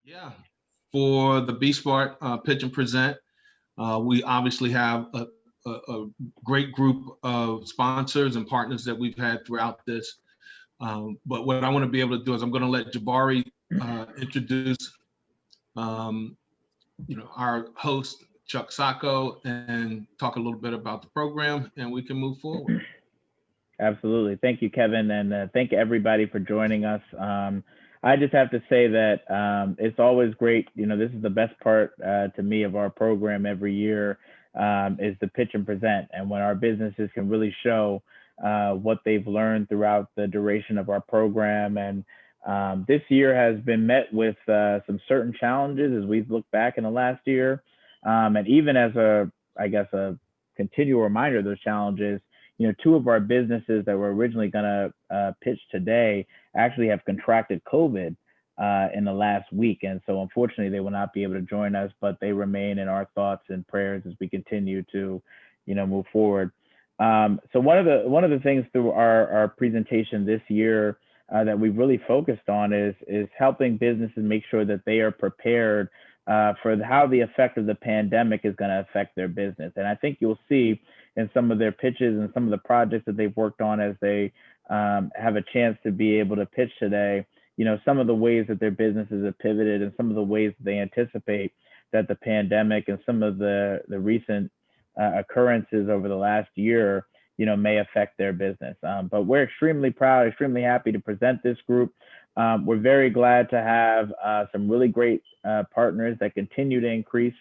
Yeah, for the B Smart Pitch and Present, we obviously have a great group of sponsors and partners that we've had throughout this. But what I want to be able to do is I'm going to let Jabari introduce, um, our host Chuck Sacco and talk a little bit about the program, and we can move forward. Absolutely. Thank you, Kevin. And thank everybody for joining us. I just have to say that it's always great. This is the best part to me of our program every year is the pitch and present. And when our businesses can really show what they've learned throughout the duration of our program. And this year has been met with some certain challenges as we've looked back in the last year. And even as I guess, a continual reminder of those challenges, two of our businesses that were originally going to pitch today actually have contracted COVID in the last week. And so unfortunately, they will not be able to join us, but they remain in our thoughts and prayers as we continue to, move forward. So one of the things through our presentation this year that we've really focused on is helping businesses make sure that they are prepared for how the effect of the pandemic is going to affect their business. And I think you'll see in some of their pitches and some of the projects that they've worked on as they have a chance to be able to pitch today, some of the ways that their businesses have pivoted and some of the ways that they anticipate that the pandemic and some of the recent occurrences over the last year, may affect their business. But we're extremely proud, extremely happy to present this group. We're very glad to have some really great partners that continue to increase.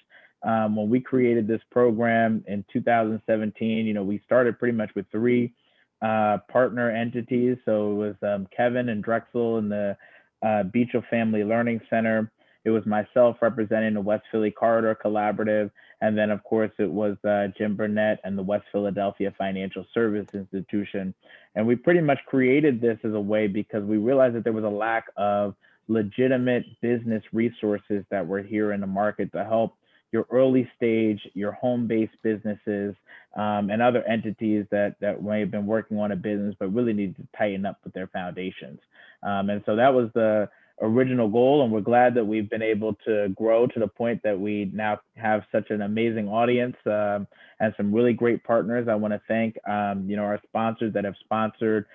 When we created this program in 2017, we started pretty much with 3 partner entities. So it was Kevin and Drexel and the Beachell Family Learning Center. It was myself representing the West Philly Corridor Collaborative. And then, of course, it was Jim Burnett and the West Philadelphia Financial Service Institution. And we pretty much created this as a way because we realized that there was a lack of legitimate business resources that were here in the market to help your early stage, your home-based businesses, and other entities that may have been working on a business but really needed to tighten up with their foundations. And so that was the original goal, and we're glad that we've been able to grow to the point that we now have such an amazing audience and some really great partners. I want to thank our sponsors that have sponsored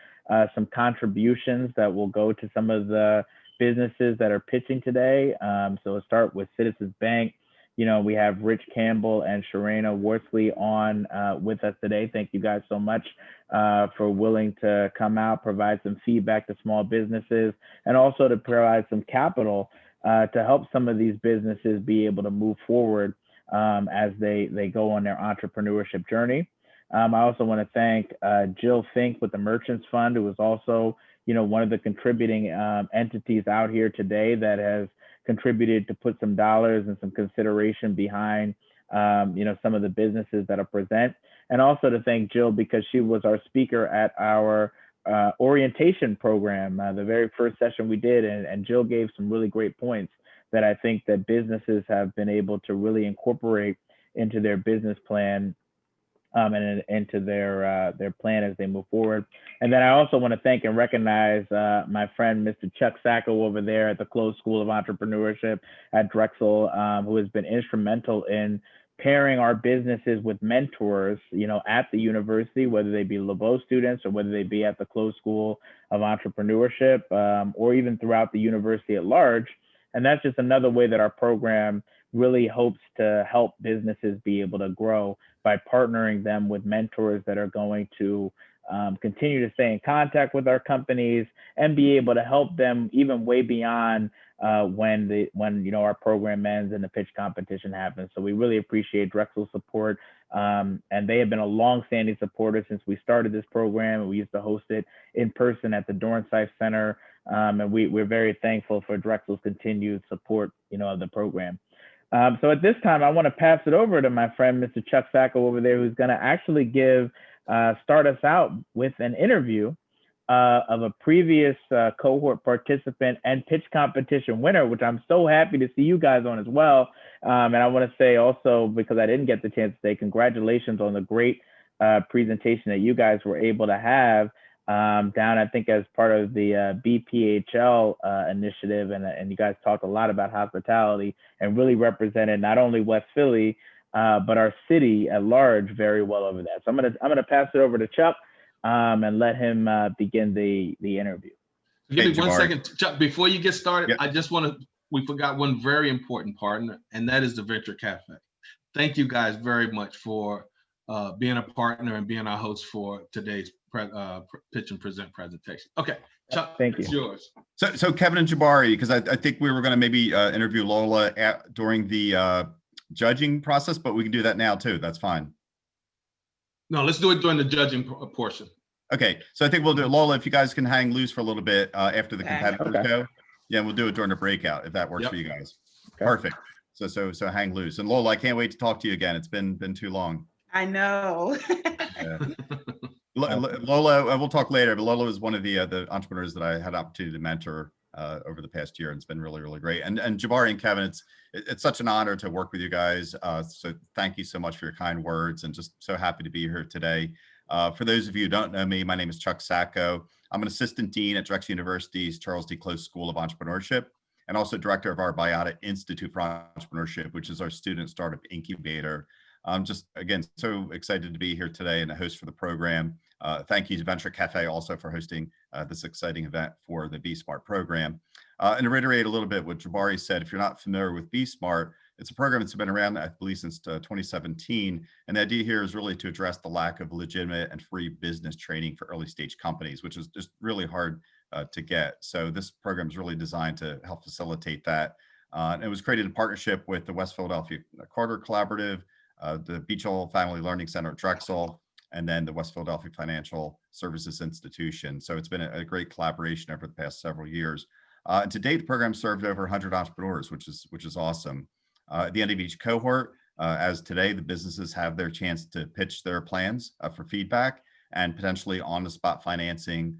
some contributions that will go to some of the businesses that are pitching today. So we'll start with Citizens Bank. We have Rich Campbell and Sharena Worsley on with us today. Thank you guys so much for willing to come out, provide some feedback to small businesses, and also to provide some capital to help some of these businesses be able to move forward as they go on their entrepreneurship journey. I also want to thank Jill Fink with the Merchants Fund, who is also one of the contributing entities out here today that has contributed to put some dollars and some consideration behind, some of the businesses that are present. And also to thank Jill because she was our speaker at our orientation program, the very first session we did. And Jill gave some really great points that I think that businesses have been able to really incorporate into their business plan and into their plan as they move forward. And then I also want to thank and recognize my friend, Mr. Chuck Sacco over there at the Closed School of Entrepreneurship at Drexel, who has been instrumental in pairing our businesses with mentors, at the university, whether they be LeBeau students or whether they be at the Closed School of Entrepreneurship or even throughout the university at large. And that's just another way that our program really hopes to help businesses be able to grow by partnering them with mentors that are going to continue to stay in contact with our companies and be able to help them even way beyond when our program ends and the pitch competition happens. So we really appreciate Drexel's support, and they have been a long-standing supporter since we started this program. We used to host it in person at the Dornsife Center, and we're very thankful for Drexel's continued support, of the program. So at this time, I want to pass it over to my friend, Mr. Chuck Sacco over there, who's going to actually start us out with an interview of a previous cohort participant and pitch competition winner, which I'm so happy to see you guys on as well. And I want to say also, because I didn't get the chance to say, congratulations on the great presentation that you guys were able to have. down, I think, as part of the BPHL initiative, and you guys talked a lot about hospitality and really represented not only West Philly, but our city at large very well over that. So I'm gonna pass it over to Chuck and let him begin the interview. Give me 1 second, Chuck, before you get started. Yep. I just we forgot one very important partner, and that is the Venture Cafe. Thank you guys very much for being a partner and being our host for today's pitch and present presentation. Okay, Chuck, thank you. It's yours. So Kevin and Jabari, because I think we were going to maybe interview Lola during the judging process, but we can do that now too. That's fine. No, let's do it during the judging portion. Okay, so I think we'll do it. Lola, if you guys can hang loose for a little bit after the competitors go. Yeah, we'll do it during the breakout if that works for you guys. Okay. Perfect. So hang loose. And Lola, I can't wait to talk to you again. It's been too long. I know. Yeah. Lola, we'll talk later, but Lola was one of the entrepreneurs that I had an opportunity to mentor over the past year, and it's been really, really great. And Jabari and Kevin, it's such an honor to work with you guys. So thank you so much for your kind words, and just so happy to be here today. For those of you who don't know me, my name is Chuck Sacco. I'm an assistant dean at Drexel University's Charles D. Close School of Entrepreneurship, and also director of our Biota Institute for Entrepreneurship, which is our student startup incubator. I'm just, again, so excited to be here today and a host for the program. Thank you to Venture Cafe also for hosting this exciting event for the Be Smart program. And to reiterate a little bit what Jabari said, if you're not familiar with Be Smart, it's a program that's been around, I believe, since 2017. And the idea here is really to address the lack of legitimate and free business training for early stage companies, which is just really hard to get. So this program is really designed to help facilitate that. And it was created in partnership with the West Philadelphia Carter Collaborative, the Beachell Family Learning Center at Drexel, and then the West Philadelphia Financial Services Institution. So it's been a great collaboration over the past several years. And to date, the program served over 100 entrepreneurs, which is awesome. At the end of each cohort, as today, the businesses have their chance to pitch their plans for feedback and potentially on-the-spot financing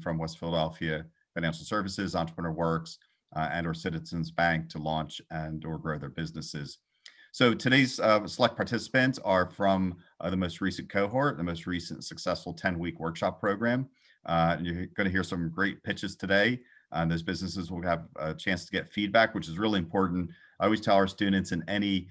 from West Philadelphia Financial Services, Entrepreneur Works, and or Citizens Bank to launch and or grow their businesses. So today's select participants are from the most recent cohort, the most recent successful 10-week workshop program. And you're going to hear some great pitches today. Those businesses will have a chance to get feedback, which is really important. I always tell our students in any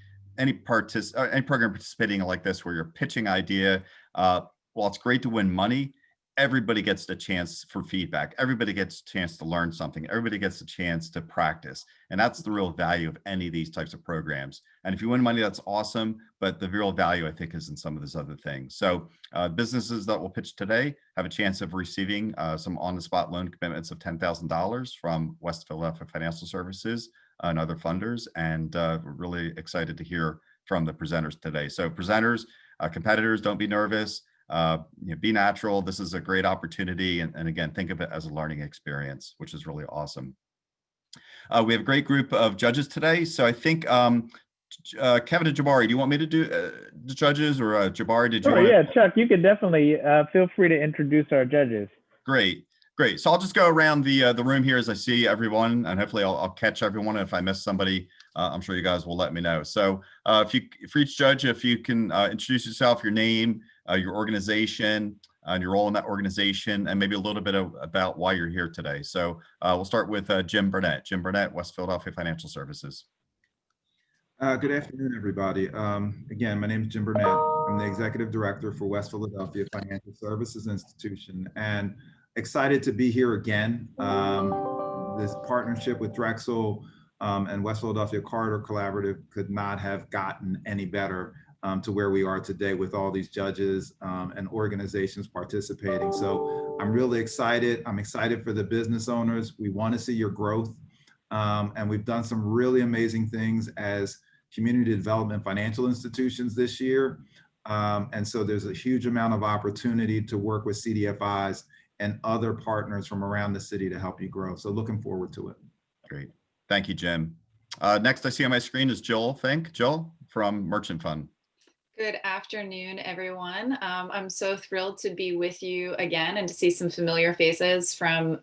program participating like this, where you're pitching idea, while it's great to win money, everybody gets the chance for feedback. Everybody gets a chance to learn something. Everybody gets a chance to practice. And that's the real value of any of these types of programs. And if you win money, that's awesome. But the real value, I think, is in some of these other things. So businesses that will pitch today have a chance of receiving some on-the-spot loan commitments of $10,000 from West Philadelphia Financial Services and other funders. And we're really excited to hear from the presenters today. So presenters, competitors, don't be nervous. Be natural. This is a great opportunity. And again, think of it as a learning experience, which is really awesome. We have a great group of judges today. So I think, Kevin and Jabari, do you want me to do the judges, or Jabari, did you? Yeah, Chuck, you could definitely feel free to introduce our judges. Great. So I'll just go around the room here as I see everyone, and hopefully I'll catch everyone. If I miss somebody, I'm sure you guys will let me know. So for each judge, if you can introduce yourself, your name, your organization, and your role in that organization, and maybe a little bit about why you're here today. So we'll start with Jim Burnett. Jim Burnett, West Philadelphia Financial Services. Good afternoon, everybody. Again, my name is Jim Burnett. I'm the Executive Director for West Philadelphia Financial Services Institution, and excited to be here again. This partnership with Drexel and West Philadelphia Carter Collaborative could not have gotten any better to where we are today with all these judges and organizations participating. So I'm really excited. I'm excited for the business owners. We want to see your growth. And we've done some really amazing things as community development financial institutions this year. And so there's a huge amount of opportunity to work with CDFIs and other partners from around the city to help you grow. So looking forward to it. Great. Thank you, Jim. Next I see on my screen is Jill Fink. Jill from Merchant Fund. Good afternoon, everyone. I'm so thrilled to be with you again and to see some familiar faces from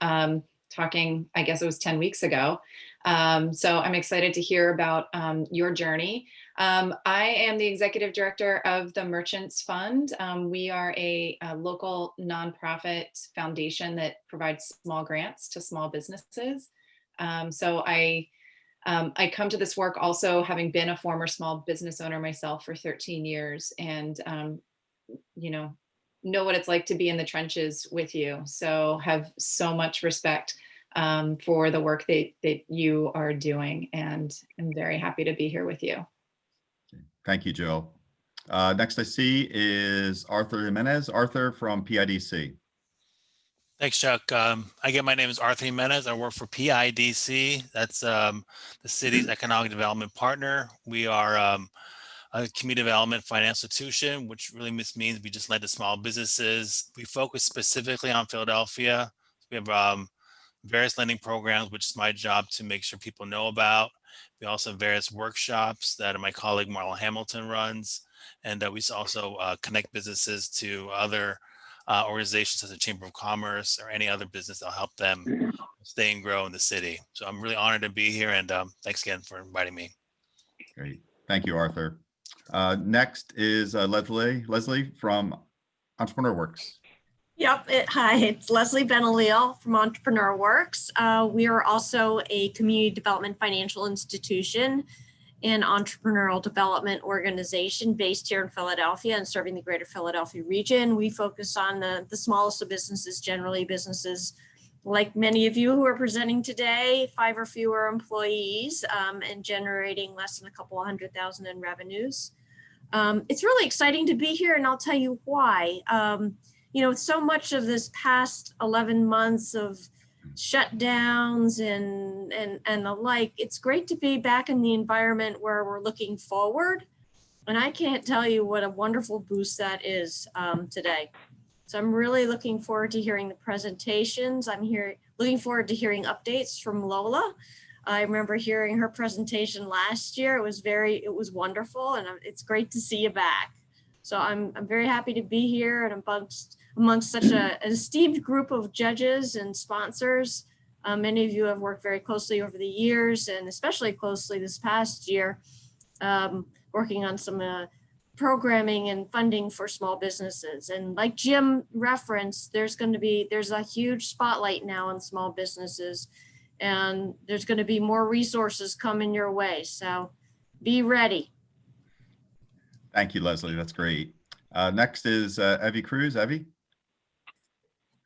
talking, I guess it was 10 weeks ago. So I'm excited to hear about your journey. I am the executive director of the Merchants Fund. We are a local nonprofit foundation that provides small grants to small businesses. So I come to this work also having been a former small business owner myself for 13 years and, know what it's like to be in the trenches with you. So have so much respect for the work that you are doing, and I'm very happy to be here with you. Thank you, Jill. Next I see is Arthur Giminez. Arthur from PIDC. Thanks, Chuck. Again, my name is Arthur Giminez. I work for PIDC. That's the city's economic development partner. We are a community development financial institution, which really means we just lend to small businesses. We focus specifically on Philadelphia. We have various lending programs, which is my job to make sure people know about. We also have various workshops that my colleague Marla Hamilton runs. And we also connect businesses to other organizations such as the Chamber of Commerce or any other business that'll help them stay and grow in the city. So I'm really honored to be here, and thanks again for inviting me. Great. Thank you, Arthur. Next is Leslie from Entrepreneur Works. Yep. Hi, it's Leslie Benalil from Entrepreneur Works. We are also a community development financial institution and entrepreneurial development organization based here in Philadelphia and serving the greater Philadelphia region. We focus on the smallest of businesses, generally businesses like many of you who are presenting today, 5 or fewer employees, and generating less than a couple of $100,000 in revenues. It's really exciting to be here, and I'll tell you why. So much of this past 11 months of shutdowns and the like, it's great to be back in the environment where we're looking forward. And I can't tell you what a wonderful boost that is today. So I'm really looking forward to hearing the presentations. I'm looking forward to hearing updates from Lola. I remember hearing her presentation last year. It was wonderful, and it's great to see you back. So I'm very happy to be here and amongst such an esteemed group of judges and sponsors. Many of you have worked very closely over the years, and especially closely this past year, working on some programming and funding for small businesses. And like Jim referenced, there's a huge spotlight now on small businesses, and there's going to be more resources coming your way. So be ready. Thank you, Leslie. That's great. Next is Evie Cruz. Evie.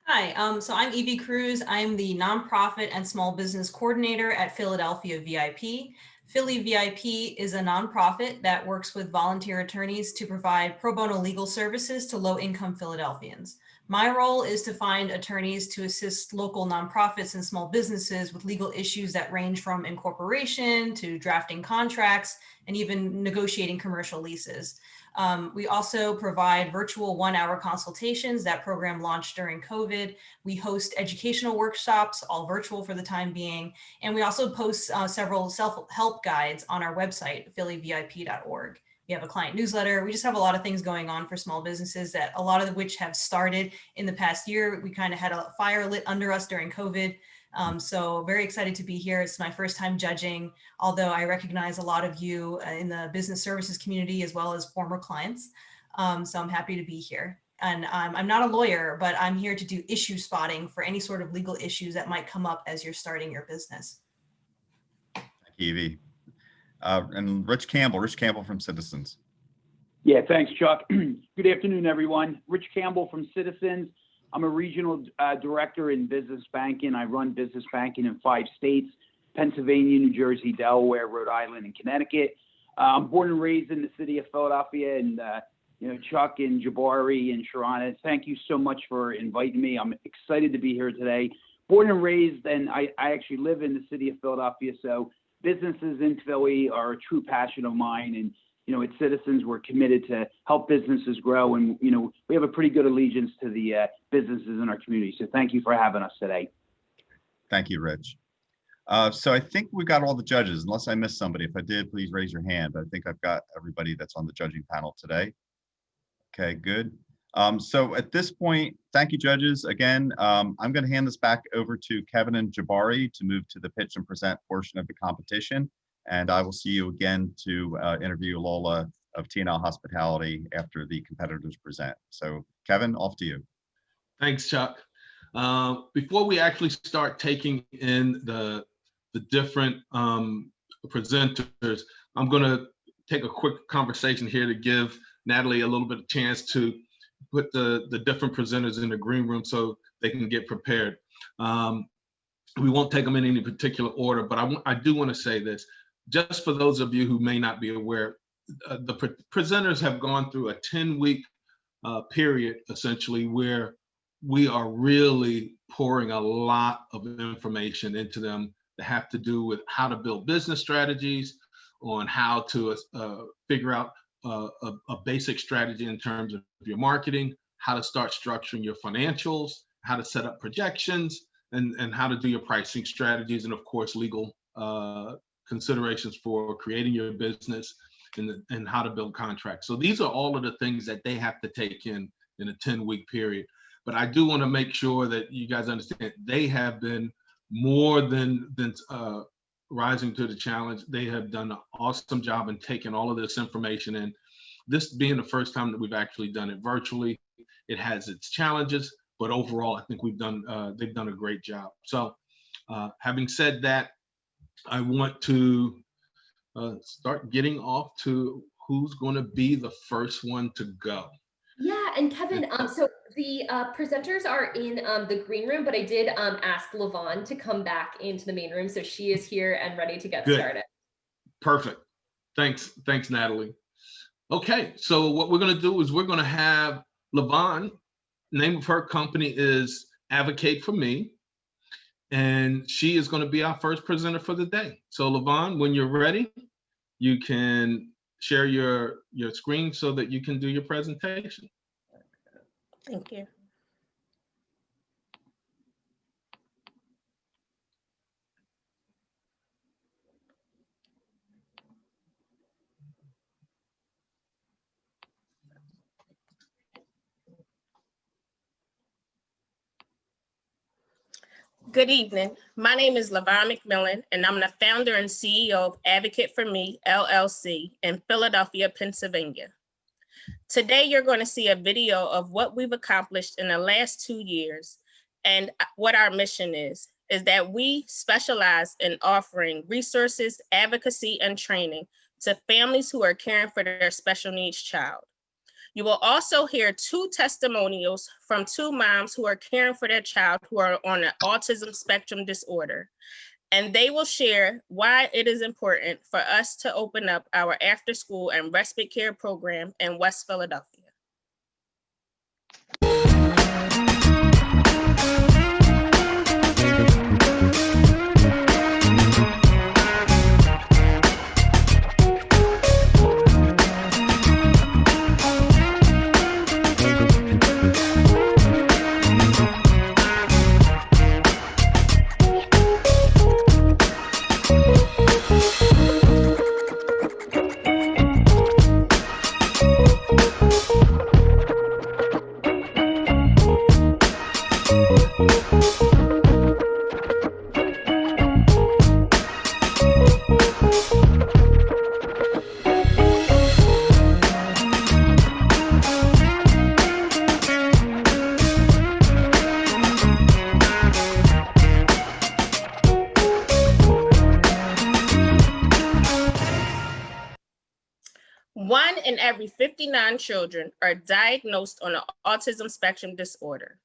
Hi, so I'm Evie Cruz. I'm the nonprofit and small business coordinator at Philadelphia VIP. Philly VIP is a nonprofit that works with volunteer attorneys to provide pro bono legal services to low-income Philadelphians. My role is to find attorneys to assist local nonprofits and small businesses with legal issues that range from incorporation to drafting contracts and even negotiating commercial leases. We also provide virtual 1-hour consultations. That program launched during COVID. We host educational workshops, all virtual for the time being. And we also post several self-help guides on our website, phillyvip.org. We have a client newsletter. We just have a lot of things going on for small businesses, that a lot of which have started in the past year. We kind of had a fire lit under us during COVID. So very excited to be here. It's my first time judging, although I recognize a lot of you in the business services community as well as former clients. So I'm happy to be here. And I'm not a lawyer, but I'm here to do issue spotting for any sort of legal issues that might come up as you're starting your business. Thank you, Evie. And Rich Campbell from Citizens. Yeah, thanks, Chuck. Good afternoon, everyone. Rich Campbell from Citizens. I'm a regional director in business banking. I run business banking in 5 states: Pennsylvania, New Jersey, Delaware, Rhode Island, and Connecticut. I'm born and raised in the city of Philadelphia, and Chuck and Jabari and Sharana, thank you so much for inviting me. I'm excited to be here today. Born and raised, and I actually live in the city of Philadelphia, so businesses in Philly are a true passion of mine. And at Citizens, we're committed to help businesses grow, and we have a pretty good allegiance to the businesses in our community. So thank you for having us today. Thank you, Rich. So I think we got all the judges, unless I missed somebody. If I did, please raise your hand. But I think I've got everybody that's on the judging panel today. Okay, good. So at this point, thank you, judges. Again, I'm going to hand this back over to Kevin and Jabari to move to the pitch and present portion of the competition. And I will see you again to interview Lola of T&L Hospitality after the competitors present. So Kevin, off to you. Thanks, Chuck. Before we actually start taking in the different presenters, I'm going to take a quick conversation here to give Natalie a little bit of chance to put the different presenters in the green room so they can get prepared. We won't take them in any particular order, but I do want to say this, just for those of you who may not be aware, the presenters have gone through a 10-week period, essentially, where we are really pouring a lot of information into them that have to do with how to build business strategies, on how to figure out a basic strategy in terms of your marketing, how to start structuring your financials, how to set up projections, and how to do your pricing strategies, and of course, legal considerations for creating your business and how to build contracts. So these are all of the things that they have to take in a 10-week period. But I do want to make sure that you guys understand they have been more than rising to the challenge. They have done an awesome job in taking all of this information in. This being the first time that we've actually done it virtually, it has its challenges, but overall, I think they've done a great job. So having said that, I want to start getting off to who's going to be the first one to go. Yeah, and Kevin, so the presenters are in the green room, but I did ask LaVon to come back into the main room, so she is here and ready to get started. Perfect. Thanks, Natalie. Okay, so what we're going to do is we're going to have LaVon. Name of her company is Advocate for Me, and she is going to be our first presenter for the day. So LaVon, when you're ready, you can share your screen so that you can do your presentation. Thank you. Good evening. My name is LaVon McMillan, and I'm the founder and CEO of Advocate for Me, LLC in Philadelphia, Pennsylvania. Today, you're going to see a video of what we've accomplished in the last 2 years and what our mission is that we specialize in offering resources, advocacy, and training to families who are caring for their special needs child. You will also hear 2 testimonials from 2 moms who are caring for their child who are on an autism spectrum disorder. And they will share why it is important for us to open up our after school and respite care program in West Philadelphia. One in every 59 children are diagnosed on an autism spectrum disorder.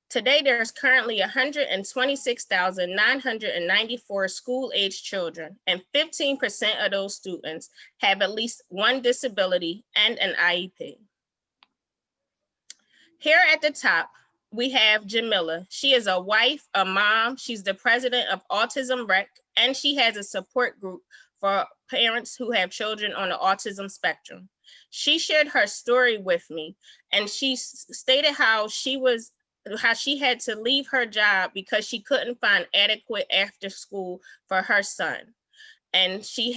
Today, there's currently 126,994 school-age children, and 15% of those students have at least one disability and an IEP. Here at the top, we have Giminez. She is a wife, a mom. She's the president of Autism Rec, and she has a support group for parents who have children on the autism spectrum. She shared her story with me, and she stated how she had to leave her job because she couldn't find adequate after school for her son. And she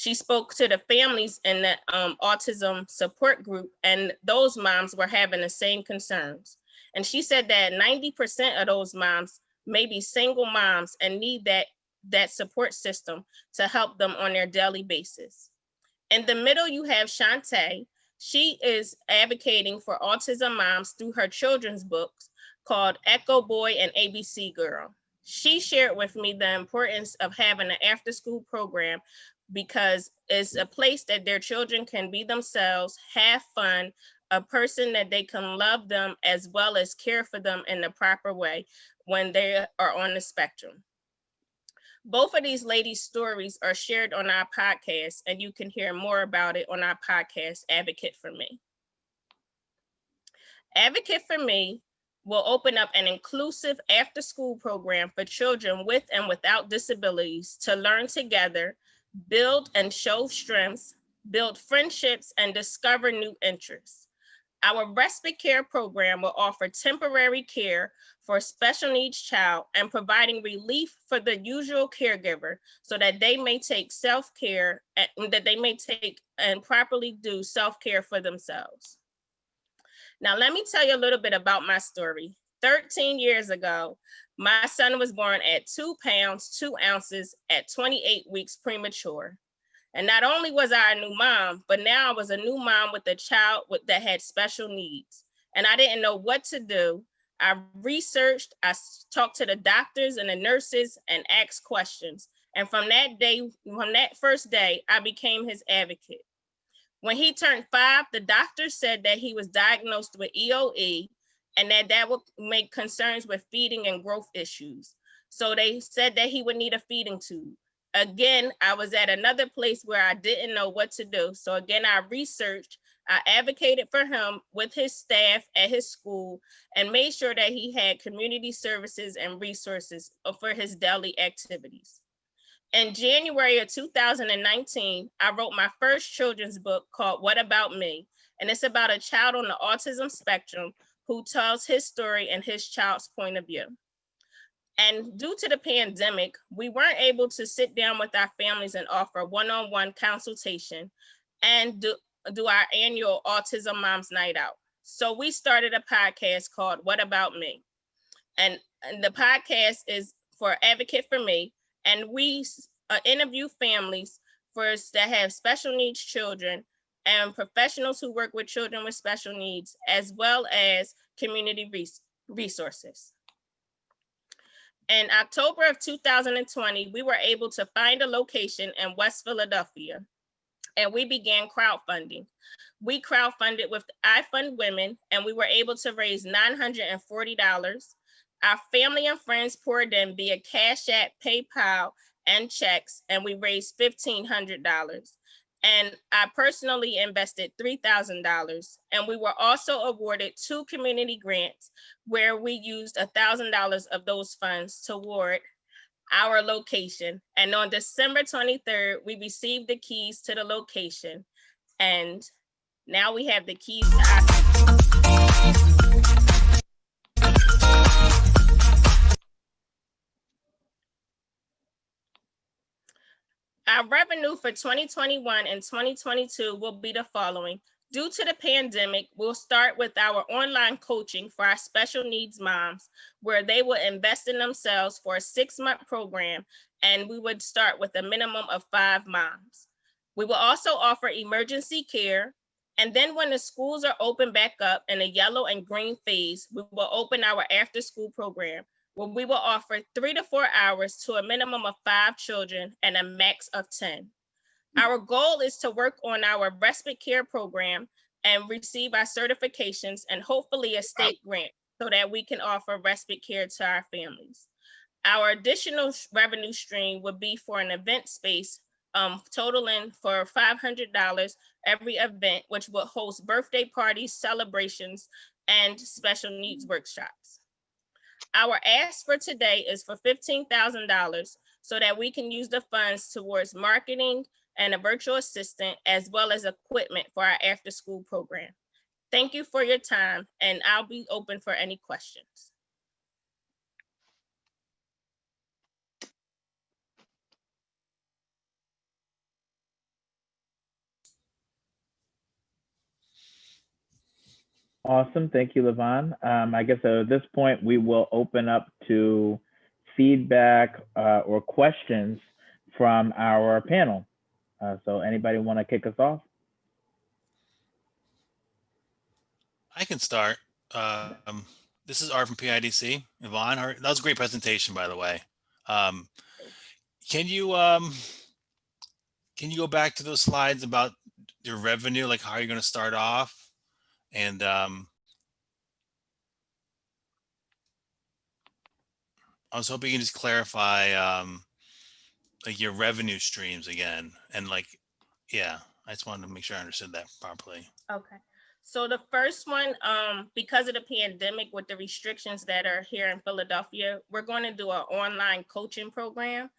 She spoke to the families in the autism support group, and those moms were having the same concerns. And she said that 90% of those moms may be single moms and need that support system to help them on their daily basis. In the middle, you have Shantae. She is advocating for autism moms through her children's books called Echo Boy and ABC Girl. She shared with me the importance of having an after-school program because it's a place that their children can be themselves, have fun, a person that they can love them as well as care for them in the proper way when they are on the spectrum. Both of these ladies' stories are shared on our podcast, and you can hear more about it on our podcast, Advocate for Me. Advocate for Me will open up an inclusive after-school program for children with and without disabilities to learn together, build and show strengths, build friendships, and discover new interests. Our respite care program will offer temporary care for a special needs child and providing relief for the usual caregiver so that they may take self-care, that they may take and properly do self-care for themselves. Now, let me tell you a little bit about my story. 13 years ago, my son was born at 2 pounds, 2 ounces at 28 weeks premature. And not only was I a new mom, but now I was a new mom with a child that had special needs. And I didn't know what to do. I researched, I talked to the doctors and the nurses and asked questions. And from that first day, I became his advocate. When he turned 5, the doctor said that he was diagnosed with EOE and that would make concerns with feeding and growth issues. So they said that he would need a feeding tube. Again, I was at another place where I didn't know what to do. So again, I researched, I advocated for him with his staff at his school and made sure that he had community services and resources for his daily activities. In January of 2019, I wrote my first children's book called What About Me? And it's about a child on the autism spectrum who tells his story and his child's point of view. And due to the pandemic, we weren't able to sit down with our families and offer one-on-one consultation and do our annual Autism Moms Night Out. So we started a podcast called What About Me? And the podcast is for Advocate for Me. And we interview families that have special needs children and professionals who work with children with special needs, as well as community resources. In October of 2020, we were able to find a location in West Philadelphia, and we began crowdfunding. We crowdfunded with I Fund Women, and we were able to raise $940. Our family and friends poured in via Cash App, PayPal, and checks, and we raised $1,500. And I personally invested $3,000. And we were also awarded 2 community grants where we used $1,000 of those funds toward our location. And on December 23rd, we received the keys to the location. And now we have the keys to our Our revenue for 2021 and 2022 will be the following. Due to the pandemic, we'll start with our online coaching for our special needs moms, where they will invest in themselves for a 6-month program, and we would start with a minimum of 5 moms. We will also offer emergency care, and then when the schools are open back up in the yellow and green phase, we will open our after-school program, where we will offer 3 to 4 hours to a minimum of 5 children and a max of 10. Our goal is to work on our respite care program and receive our certifications and hopefully a state grant so that we can offer respite care to our families. Our additional revenue stream would be for an event space totaling for $500 every event, which will host birthday parties, celebrations, and special needs workshops. Our ask for today is for $15,000 so that we can use the funds towards marketing and a virtual assistant, as well as equipment for our after-school program. Thank you for your time, and I'll be open for any questions. Awesome. Thank you, Levon. I guess at this point, we will open up to feedback or questions from our panel. So anybody want to kick us off? I can start. This is Art from PIDC. Yvonne, that was a great presentation, by the way. Can you go back to those slides about your revenue, like how you're going to start off? And I was hoping you can just clarify like your revenue streams again. And like, yeah, I just wanted to make sure I understood that properly. Okay. So the first one, because of the pandemic with the restrictions that are here in Philadelphia, we're going to do an online coaching program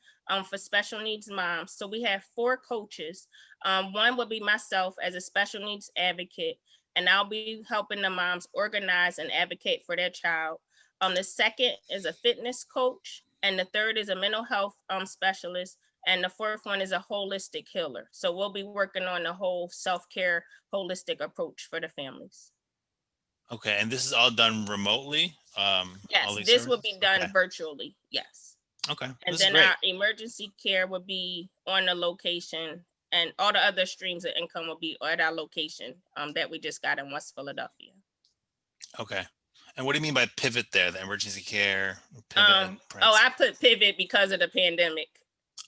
for special needs moms. So we have 4 coaches. One will be myself as a special needs advocate, and I'll be helping the moms organize and advocate for their child. The second is a fitness coach, and the third is a mental health specialist, and the 4th one is a holistic healer. So we'll be working on the whole self-care holistic approach for the families. Okay, and this is all done remotely? Yes, this will be done virtually, yes. Okay. And then our emergency care will be on the location, and all the other streams of income will be at our location that we just got in West Philadelphia. Okay. And what do you mean by pivot there, the emergency care? Pivot I put pivot because of the pandemic.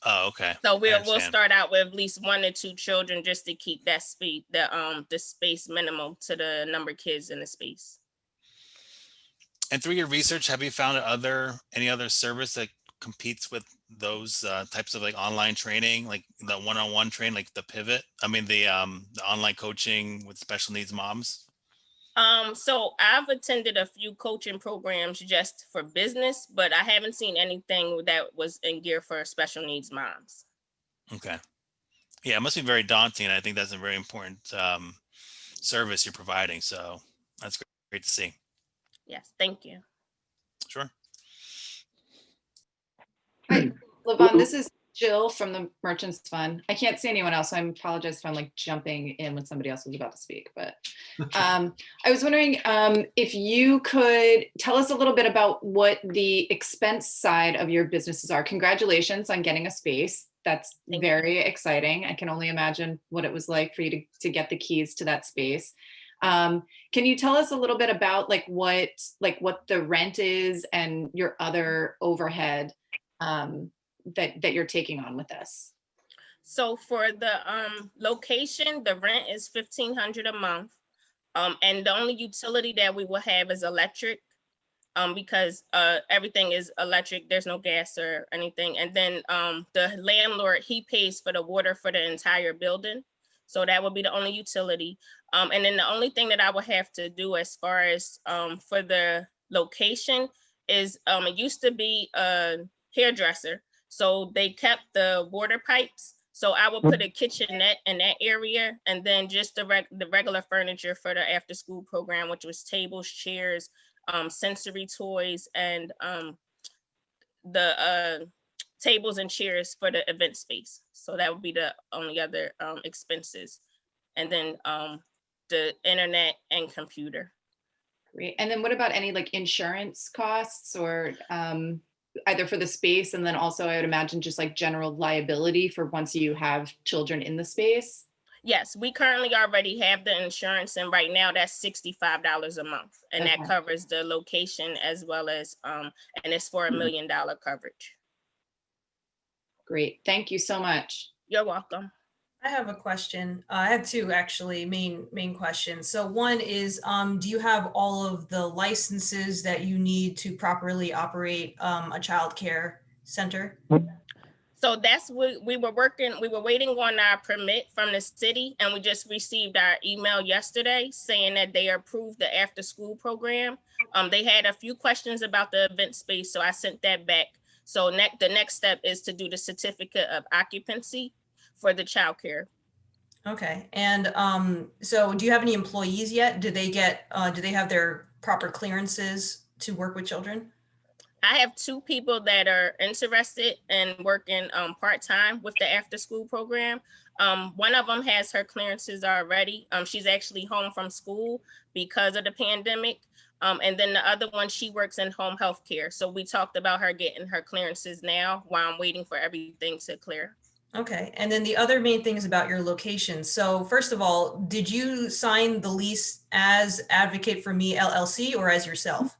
Oh, okay. So we'll start out with at least 1 or 2 children just to keep that speed, the space minimal to the number of kids in the space. And through your research, have you found any other service that competes with those types of like online training, like the one-on-one training, like the pivot? I mean, the online coaching with special needs moms? So I've attended a few coaching programs just for business, but I haven't seen anything that was in gear for special needs moms. Okay. Yeah, it must be very daunting. And I think that's a very important service you're providing. So that's great to see. Yes, thank you. Sure. Hi, Levon, this is Jill from the Merchants Fund. I can't see anyone else, so I apologize if I'm like jumping in when somebody else was about to speak, but I was wondering if you could tell us a little bit about what the expense side of your businesses are. Congratulations on getting a space. That's very exciting. I can only imagine what it was like for you to get the keys to that space. Can you tell us a little bit about what the rent is and your other overhead that you're taking on with this? So for the location, the rent is $1,500 a month. And the only utility that we will have is electric, because everything is electric. There's no gas or anything. And then the landlord, he pays for the water for the entire building. So that would be the only utility. And then the only thing that I would have to do as far as for the location is it used to be a hairdresser. So they kept the water pipes. So I will put a kitchenette in that area, and then just the regular furniture for the after school program, which was tables, chairs, sensory toys, and the tables and chairs for the event space. So that would be the only other expenses. And then the internet and computer. Great. And then what about any insurance costs or either for the space, and then also I would imagine just general liability for once you have children in the space? Yes, we currently already have the insurance, and right now that's $65 a month, and that covers the location as well as and it's for $1 million coverage. Great, thank you so much. You're welcome. I have a question. I have 2 actually main questions. So one is, do you have all of the licenses that you need to properly operate a child care center? So that's what we were waiting on our permit from the city, and we just received our email yesterday saying that they approved the after school program. They had a few questions about the event space, so I sent that back. So the next step is to do the certificate of occupancy for the childcare. Okay, and so do you have any employees yet? Do they have their proper clearances to work with children? I have 2 people that are interested in working part-time with the after-school program. One of them has her clearances already. She's actually home from school because of the pandemic. And then the other one, she works in home health care. So we talked about her getting her clearances now while I'm waiting for everything to clear. Okay, and then the other main thing is about your location. So first of all, did you sign the lease as Advocate for Me LLC or as yourself?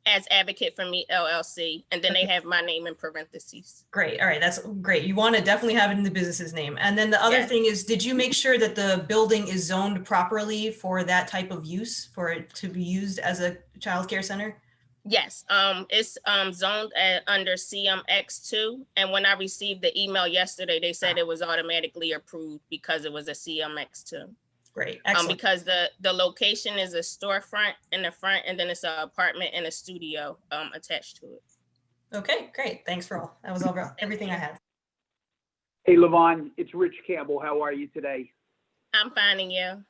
As Advocate for Me LLC, and then they have my name in parentheses. Great. All right, that's great. You want to definitely have it in the business's name. And then the other thing is, did you make sure that the building is zoned properly for that type of use, for it to be used as a child care center? Yes, it's zoned under CMX2, and when I received the email yesterday, they said it was automatically approved because it was a CMX2. Great, excellent. Because the location is a storefront in the front, and then it's an apartment and a studio attached to it. Okay, great. Thanks for all. That was all everything I had. Hey, Levon, it's Rich Campbell. How are you today? I'm finding you.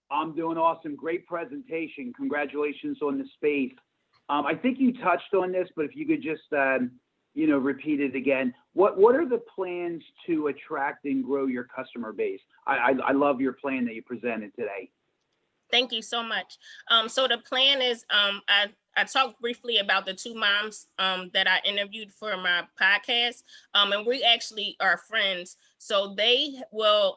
I'm doing awesome. Great presentation. Congratulations on the space. I think you touched on this, but if you could just, repeat it again. What are the plans to attract and grow your customer base? I love your plan that you presented today. Thank you so much. So the plan is, I talked briefly about the 2 moms that I interviewed for my podcast, and we actually are friends. So they will,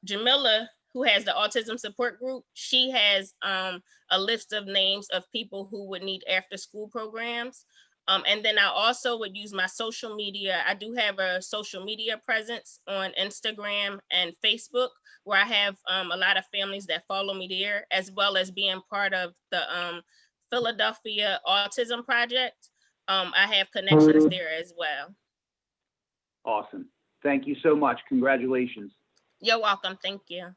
Jamila, who has the autism support group, she has a list of names of people who would need after school programs. And then I also would use my social media. I do have a social media presence on Instagram and Facebook, where I have a lot of families that follow me there, as well as being part of the Philadelphia Autism Project. I have connections there as well. Awesome. Thank you so much. Congratulations. You're welcome. Thank you.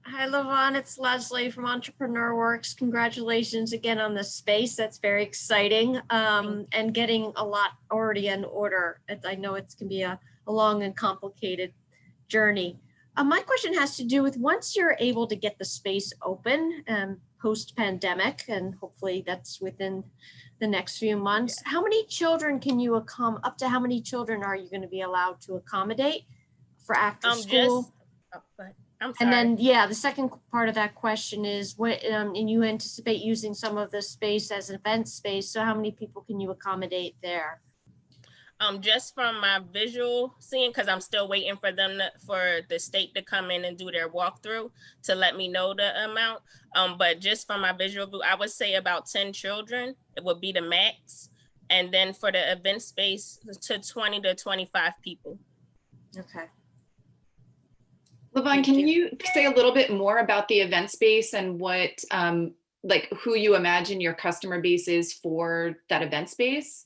Hi, Levon. It's Leslie from Entrepreneur Works. Congratulations again on the space. That's very exciting, and getting a lot already in order. I know it can be a long and complicated journey. My question has to do with, once you're able to get the space open post-pandemic, and hopefully that's within the next few months, how many children can you up to how many children are you going to be allowed to accommodate for after school? I'm sorry. And then, the second part of that question is, what, and you anticipate using some of the space as an event space. So how many people can you accommodate there? Just from my visual seeing, because I'm still waiting for them for the state to come in and do their walkthrough to let me know the amount. But just from my visual view, I would say about 10 children, it would be the max. And then for the event space, to 20 to 25 people. Okay. Levon, can you say a little bit more about the event space and what, who you imagine your customer base is for that event space?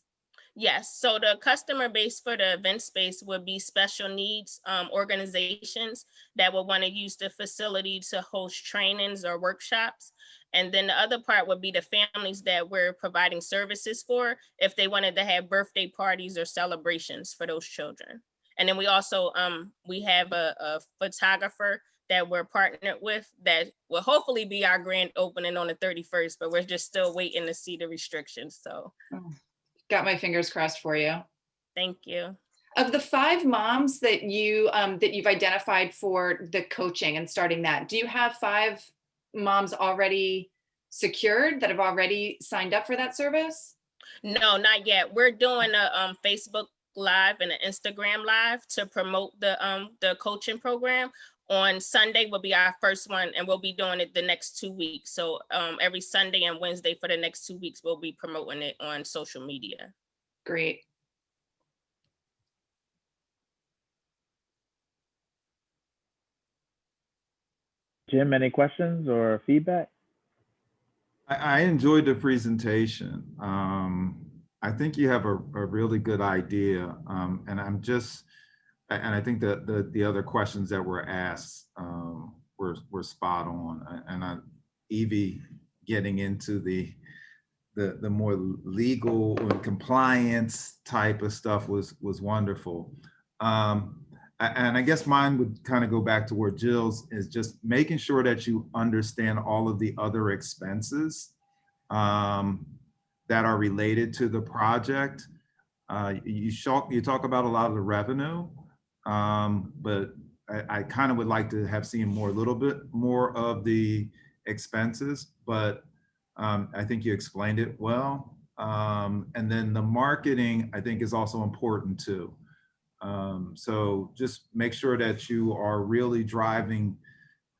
Yes, so the customer base for the event space would be special needs organizations that would want to use the facility to host trainings or workshops. And then the other part would be the families that we're providing services for if they wanted to have birthday parties or celebrations for those children. And then we also, we have a photographer that we're partnered with that will hopefully be our grand opening on the 31st, but we're just still waiting to see the restrictions, so. Got my fingers crossed for you. Thank you. Of the 5 moms that you've identified for the coaching and starting that, do you have 5 moms already secured that have already signed up for that service? No, not yet. We're doing a Facebook Live and an Instagram Live to promote the coaching program. On Sunday will be our first one, and we'll be doing it the next 2 weeks. So every Sunday and Wednesday for the next 2 weeks, we'll be promoting it on social media. Great. Jim, any questions or feedback? I enjoyed the presentation. I think you have a really good idea, and I think that the other questions that were asked were spot on. And Evie getting into the more legal and compliance type of stuff was wonderful. And I guess mine would kind of go back to where Giles is, just making sure that you understand all of the other expenses that are related to the project. You talk about a lot of the revenue, but I kind of would like to have seen a little bit more of the expenses, but I think you explained it well. And then the marketing, I think, is also important too. So just make sure that you are really driving,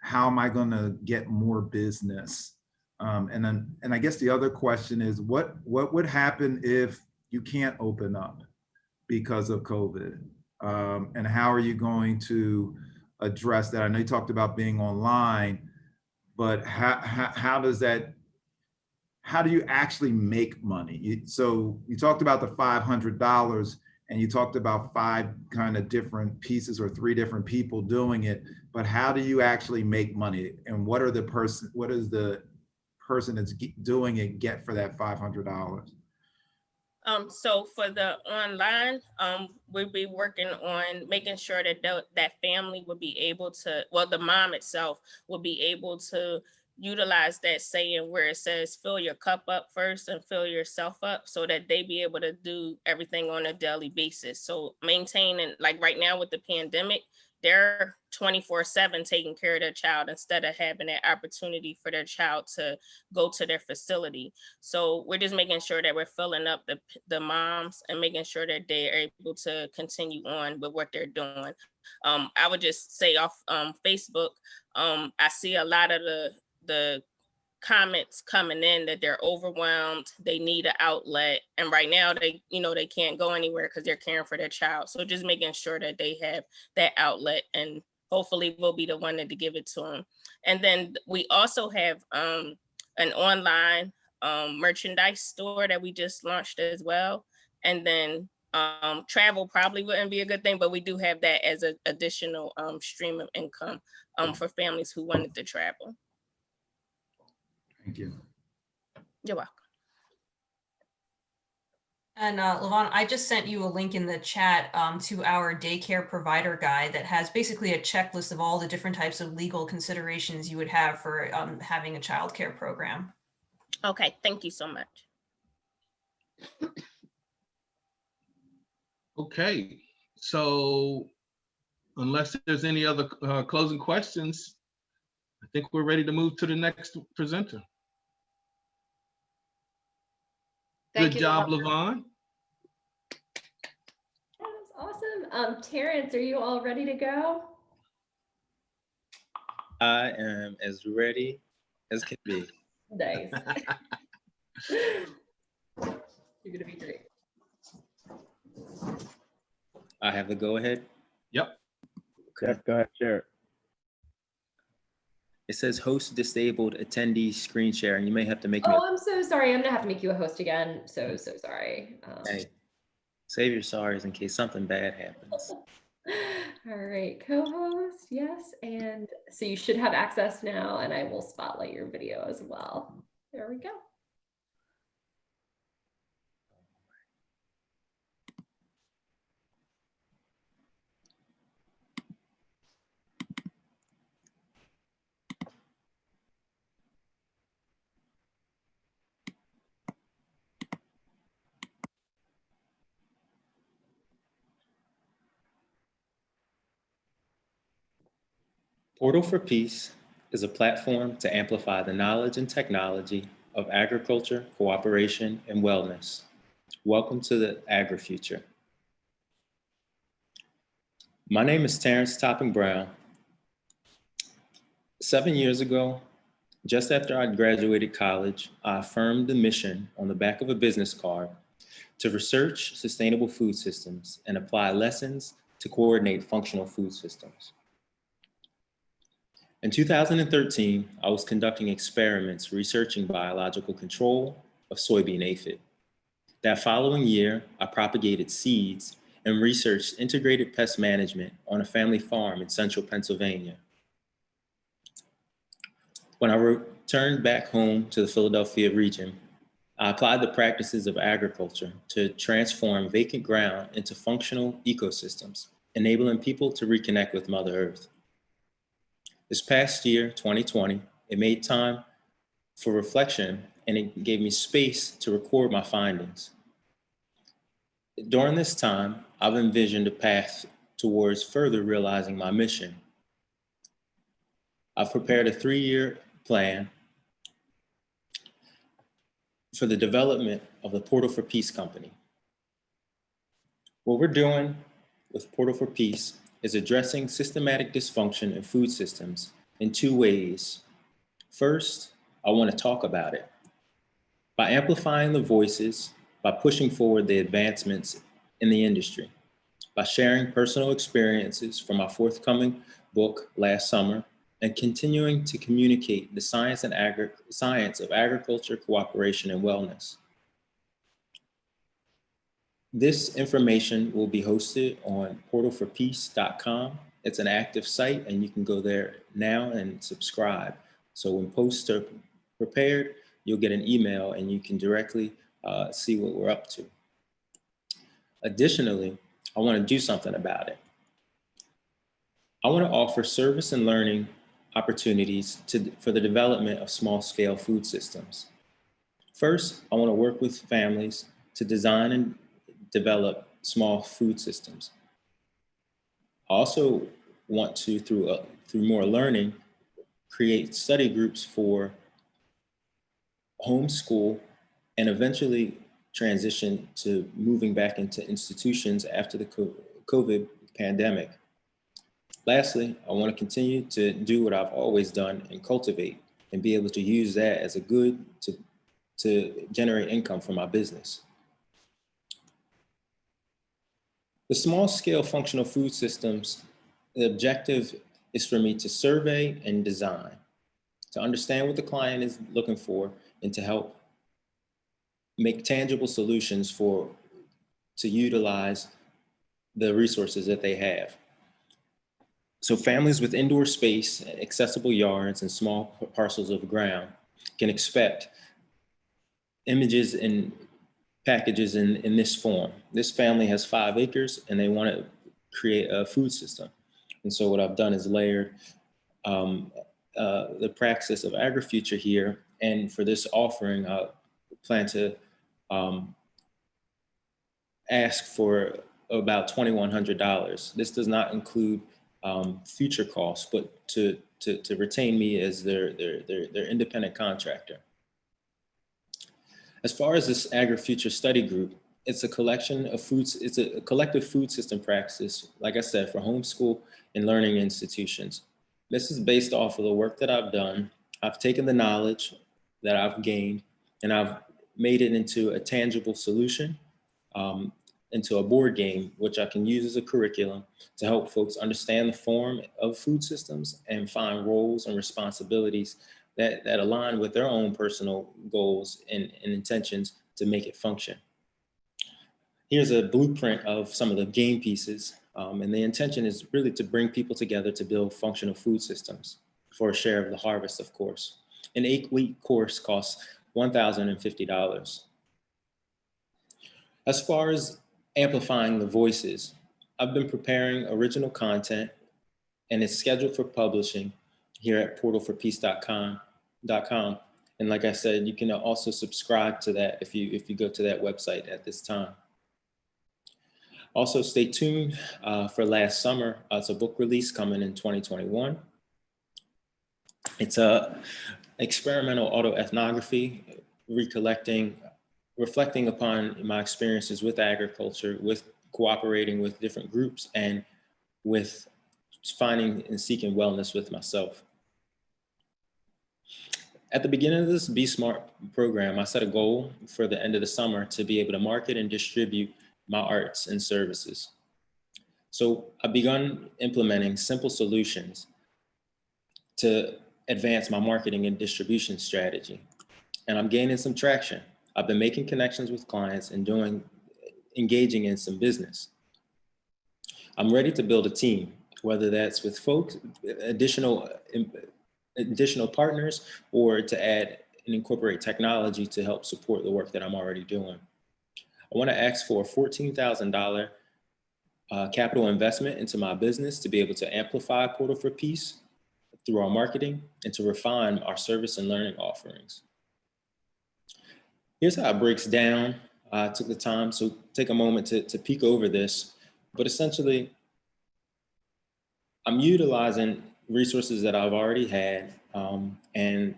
how am I going to get more business? And I guess the other question is, what would happen if you can't open up because of COVID? And how are you going to address that? I know you talked about being online, but how do you actually make money? So you talked about the $500, and you talked about 5 kind of different pieces or 3 different people doing it, but how do you actually make money? And what is the person that's doing it get for that $500? So for the online, we'll be working on making sure that that family will be able to, well, the mom itself will be able to utilize that saying where it says, fill your cup up first and fill yourself up, so that they be able to do everything on a daily basis. So maintaining, like right now with the pandemic, they're 24/7 taking care of their child instead of having that opportunity for their child to go to their facility. So we're just making sure that we're filling up the moms and making sure that they're able to continue on with what they're doing. I would just say off Facebook, I see a lot of the comments coming in that they're overwhelmed, they need an outlet, and right now they can't go anywhere because they're caring for their child. So just making sure that they have that outlet, and hopefully we'll be the one to give it to them. And then we also have an online merchandise store that we just launched as well. And then travel probably wouldn't be a good thing, but we do have that as an additional stream of income for families who wanted to travel. Thank you. You're welcome. And Levon, I just sent you a link in the chat to our daycare provider guide that has basically a checklist of all the different types of legal considerations you would have for having a childcare program. Okay, thank you so much. Okay, so unless there's any other closing questions, I think we're ready to move to the next presenter. Good job, Levon. That was awesome. Terrance, are you all ready to go? I am as ready as can be. Nice. You're gonna be great. I have the go ahead. Yep. Okay. Yep, go ahead, share it. It says host disabled attendee screen sharing. You may have to make me. Oh, I'm so sorry. I'm gonna have to make you a host again. So sorry. Hey, save your sorries in case something bad happens. All right, co-host, yes. And so you should have access now, and I will spotlight your video as well. There we go. Portal for Peace is a platform to amplify the knowledge and technology of agriculture, cooperation, and wellness. Welcome to the AgriFuture. My name is Terrance Topping Brown. 7 years ago, just after I graduated college, I affirmed the mission on the back of a business card to research sustainable food systems and apply lessons to coordinate functional food systems. In 2013, I was conducting experiments researching biological control of soybean aphid. That following year, I propagated seeds and researched integrated pest management on a family farm in central Pennsylvania. When I returned back home to the Philadelphia region, I applied the practices of agriculture to transform vacant ground into functional ecosystems, enabling people to reconnect with Mother Earth. This past year, 2020, it made time for reflection and it gave me space to record my findings. During this time, I've envisioned a path towards further realizing my mission. I've prepared a 3-year plan for the development of the Portal for Peace Company. What we're doing with Portal for Peace is addressing systematic dysfunction in food systems in 2 ways. First, I want to talk about it. By amplifying the voices, by pushing forward the advancements in the industry, by sharing personal experiences from my forthcoming book last summer, and continuing to communicate the science of agriculture, cooperation, and wellness. This information will be hosted on portalforpeace.com. It's an active site and you can go there now and subscribe. So when posts are prepared, you'll get an email and you can directly see what we're up to. Additionally, I want to do something about it. I want to offer service and learning opportunities for the development of small-scale food systems. First, I want to work with families to design and develop small food systems. I also want to, through more learning, create study groups for homeschool and eventually transition to moving back into institutions after the COVID pandemic. Lastly, I want to continue to do what I've always done and cultivate and be able to use that as a good to generate income for my business. The small scale functional food systems, the objective is for me to survey and design, to understand what the client is looking for and to help make tangible solutions to utilize the resources that they have. So families with indoor space, accessible yards, and small parcels of ground can expect images and packages in this form. This family has 5 acres and they want to create a food system. And so what I've done is layered the praxis of agri-future here. And for this offering, I plan to ask for about $2,100. This does not include future costs, but to retain me as their independent contractor. As far as this agri-future study group, it's a collection of foods. It's a collective food system practice, like I said, for homeschool and learning institutions. This is based off of the work that I've done. I've taken the knowledge that I've gained and I've made it into a tangible solution, into a board game, which I can use as a curriculum to help folks understand the form of food systems and find roles and responsibilities that align with their own personal goals and intentions to make it function. Here's a blueprint of some of the game pieces. And the intention is really to bring people together to build functional food systems for a share of the harvest, of course. An 8-week course costs $1,050. As far as amplifying the voices, I've been preparing original content and it's scheduled for publishing here at portalforpeace.com. And like I said, you can also subscribe to that if you go to that website at this time. Also stay tuned for last summer. It's a book release coming in 2021. It's a experimental autoethnography, reflecting upon my experiences with agriculture, with cooperating with different groups, and with finding and seeking wellness with myself. At the beginning of this Be Smart program, I set a goal for the end of the summer to be able to market and distribute my arts and services. So I've begun implementing simple solutions to advance my marketing and distribution strategy. And I'm gaining some traction. I've been making connections with clients and engaging in some business. I'm ready to build a team, whether that's with folks, additional partners, or to add and incorporate technology to help support the work that I'm already doing. I want to ask for a $14,000 capital investment into my business to be able to amplify Portal for Peace through our marketing and to refine our service and learning offerings. Here's how it breaks down. I took the time, so take a moment to peek over this. But essentially, I'm utilizing resources that I've already had, and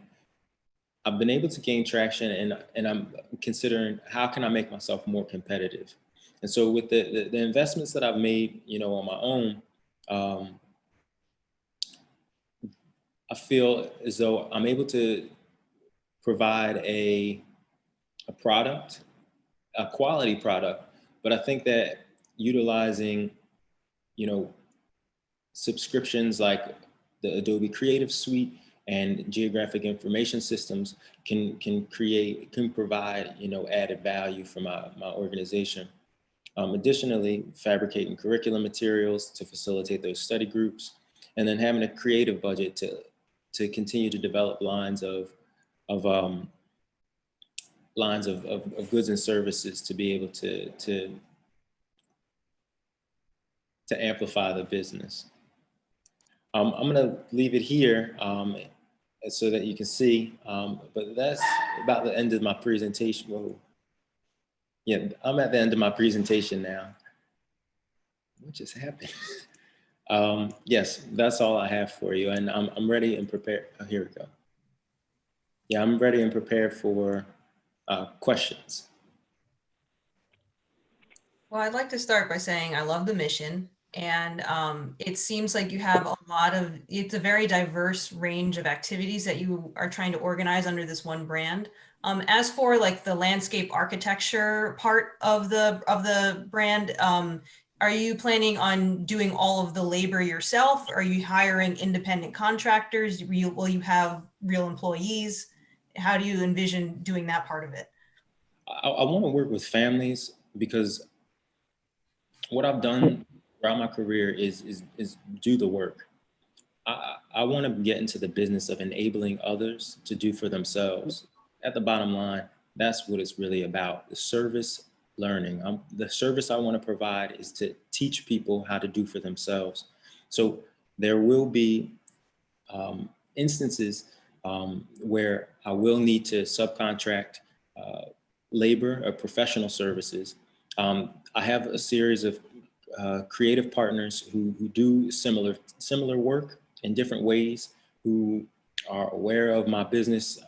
I've been able to gain traction, and I'm considering how can I make myself more competitive. And so with the investments that I've made, on my own, I feel as though I'm able to provide a product, a quality product, but I think that utilizing, subscriptions like the Adobe Creative Suite and geographic information systems can provide, added value for my organization. Additionally, fabricating curriculum materials to facilitate those study groups, and then having a creative budget to continue to develop lines of goods and services to be able to amplify the business. I'm going to leave it here so that you can see, but that's about the end of my presentation. Whoa. Yeah, I'm at the end of my presentation now. What just happened? Yes, that's all I have for you, and I'm ready and prepared. Oh, here we go. Yeah, I'm ready and prepared for questions. Well, I'd like to start by saying I love the mission. And it seems like you have it's a very diverse range of activities that you are trying to organize under this one brand. As for like the landscape architecture part of the brand, are you planning on doing all of the labor yourself? Are you hiring independent contractors? Will you have real employees? How do you envision doing that part of it? I want to work with families, because what I've done throughout my career is do the work. I want to get into the business of enabling others to do for themselves. At the bottom line, that's what it's really about, the service learning. The service I want to provide is to teach people how to do for themselves. So there will be instances where I will need to subcontract labor or professional services. I have a series of creative partners who do similar work in different ways, who are aware of my business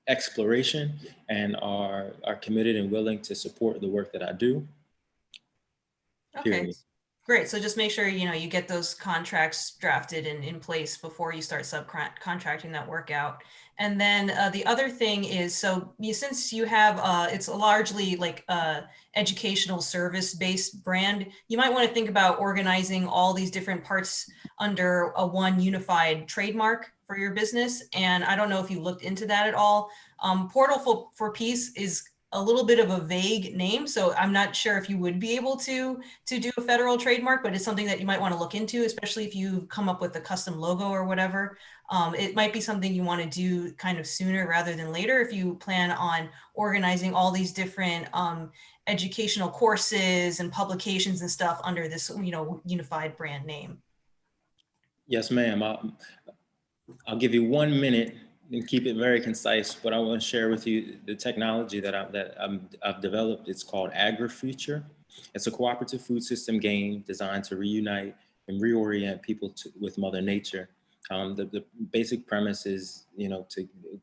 exploration and are committed and willing to support the work that I do. Okay, Period. Great. So just make sure, you get those contracts drafted and in place before you start subcontracting that work out. And then the other thing is, since you have, it's a largely like educational service-based brand, you might want to think about organizing all these different parts under one unified trademark for your business. And I don't know if you looked into that at all. Portal for Peace is a little bit of a vague name, so I'm not sure if you would be able to do a federal trademark, but it's something that you might want to look into, especially if you come up with a custom logo or whatever. It might be something you want to do kind of sooner rather than later if you plan on organizing all these different educational courses and publications and stuff under this unified brand name. Yes, ma'am. I'll give you 1 minute and keep it very concise, but I want to share with you the technology that I've developed. It's called AgriFuture. It's a cooperative food system game designed to reunite and reorient people with Mother Nature. The basic premise is,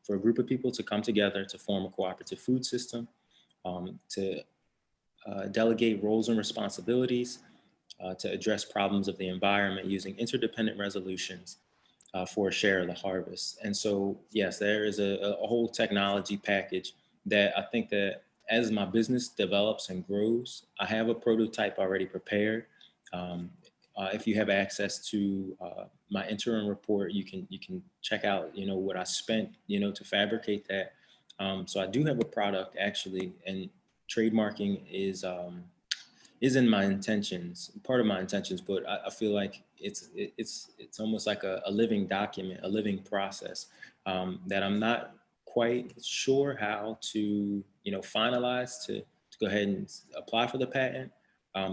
for a group of people to come together to form a cooperative food system, to delegate roles and responsibilities, to address problems of the environment using interdependent resolutions, for a share of the harvest. And so, yes, there is a whole technology package that I think that as my business develops and grows, I have a prototype already prepared. If you have access to my interim report, you can check out, what I spent, to fabricate that. So I do have a product actually, and trademarking is in my intentions, part of my intentions, but I feel like it's almost like a living document, a living process that I'm not quite sure how to, finalize to go ahead and apply for the patent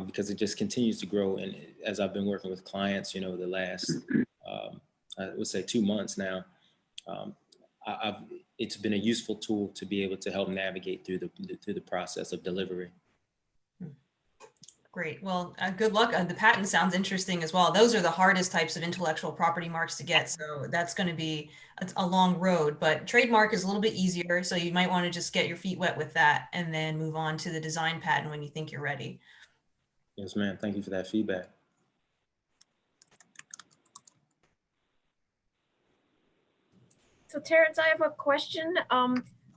because it just continues to grow. And as I've been working with clients, the last, I would say 2 months now, it's been a useful tool to be able to help navigate through the process of delivery. Great. Well, good luck. The patent sounds interesting as well. Those are the hardest types of intellectual property marks to get. So that's going to be a long road, but trademark is a little bit easier. So you might want to just get your feet wet with that and then move on to the design patent when you think you're ready. Yes, ma'am. Thank you for that feedback. So Terrance, I have a question.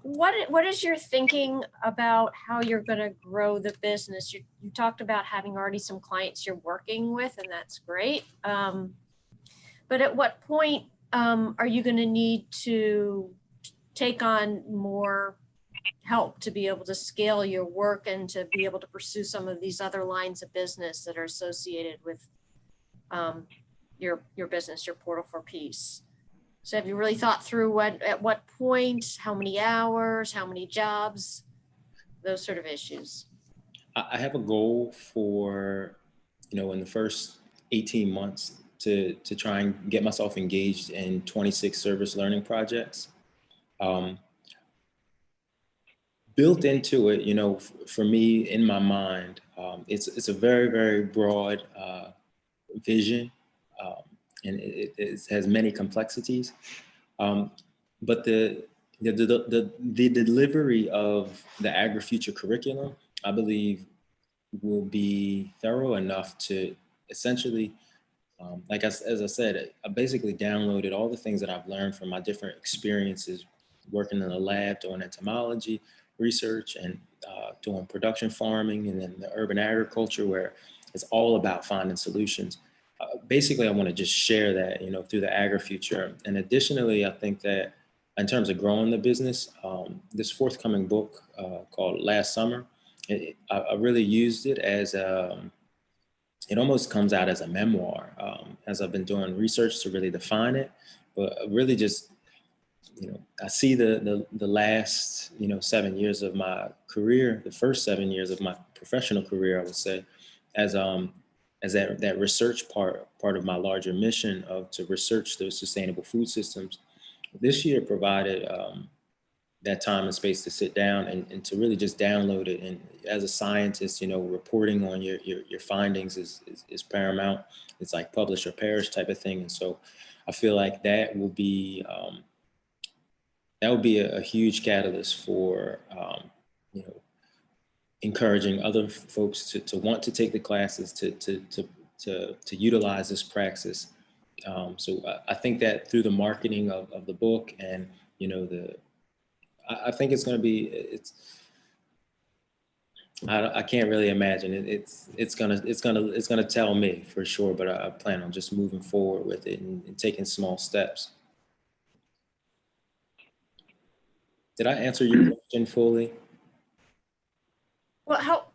What is your thinking about how you're going to grow the business? You talked about having already some clients you're working with, and that's great. But at what point are you going to need to take on more help to be able to scale your work and to be able to pursue some of these other lines of business that are associated with your business, your Portal for Peace? So have you really thought through at what point, how many hours, how many jobs, those sort of issues? I have a goal for, in the first 18 months to try and get myself engaged in 26 service learning projects. Built into it, for me, in my mind, it's a very, very broad vision. And it has many complexities, but the delivery of the AgriFuture curriculum, I believe, will be thorough enough to essentially, as I said, I basically downloaded all the things that I've learned from my different experiences working in the lab, doing entomology research, and doing production farming, and then the urban agriculture, where it's all about finding solutions. Basically, I want to just share that, through the AgriFuture. And additionally, I think that in terms of growing the business, this forthcoming book called Last Summer, I really used it as it almost comes out as a memoir, as I've been doing research to really define it, but really just, I see the last, 7 years of my career, the first 7 years of my professional career, I would say, as that research part of my larger mission to research those sustainable food systems. This year provided that time and space to sit down and to really just download it. And as a scientist, reporting on your findings is paramount. It's like publish or perish type of thing. And so I feel like that will be a huge catalyst for, encouraging other folks to want to take the classes, to utilize this praxis. So I think that through the marketing of the book and, I think it's going to be, I can't really imagine it. It's going to tell me for sure, but I plan on just moving forward with it and taking small steps. Did I answer your question fully? Well,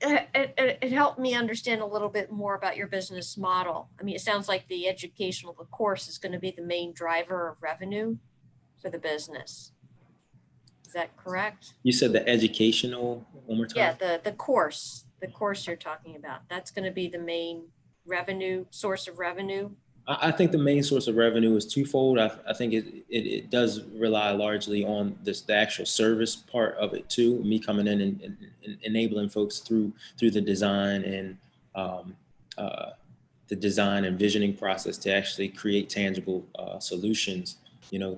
it helped me understand a little bit more about your business model. I mean, it sounds like the educational, the course is going to be the main driver of revenue for the business. Is that correct? You said the educational, one more time? Yeah, the course you're talking about. That's going to be the main source of revenue. I think the main source of revenue is twofold. I think it does rely largely on the actual service part of it too. Me coming in and enabling folks through the design and the design and visioning process to actually create tangible solutions.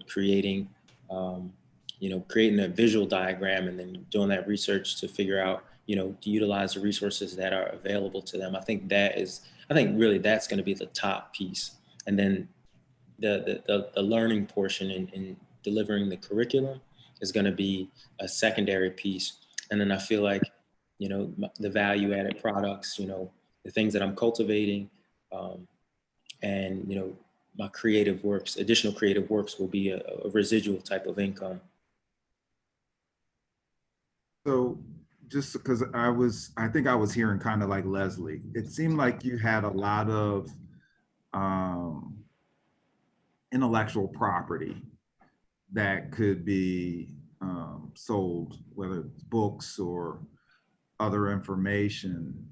Creating a visual diagram and then doing that research to figure out, to utilize the resources that are available to them. I think really that's going to be the top piece. And then the learning portion in delivering the curriculum is going to be a secondary piece. And then I feel like, the value added products, the things that I'm cultivating, and, my creative works, additional creative works will be a residual type of income. So just because I think I was hearing kind of like Leslie, it seemed like you had a lot of intellectual property that could be sold, whether it's books or other information.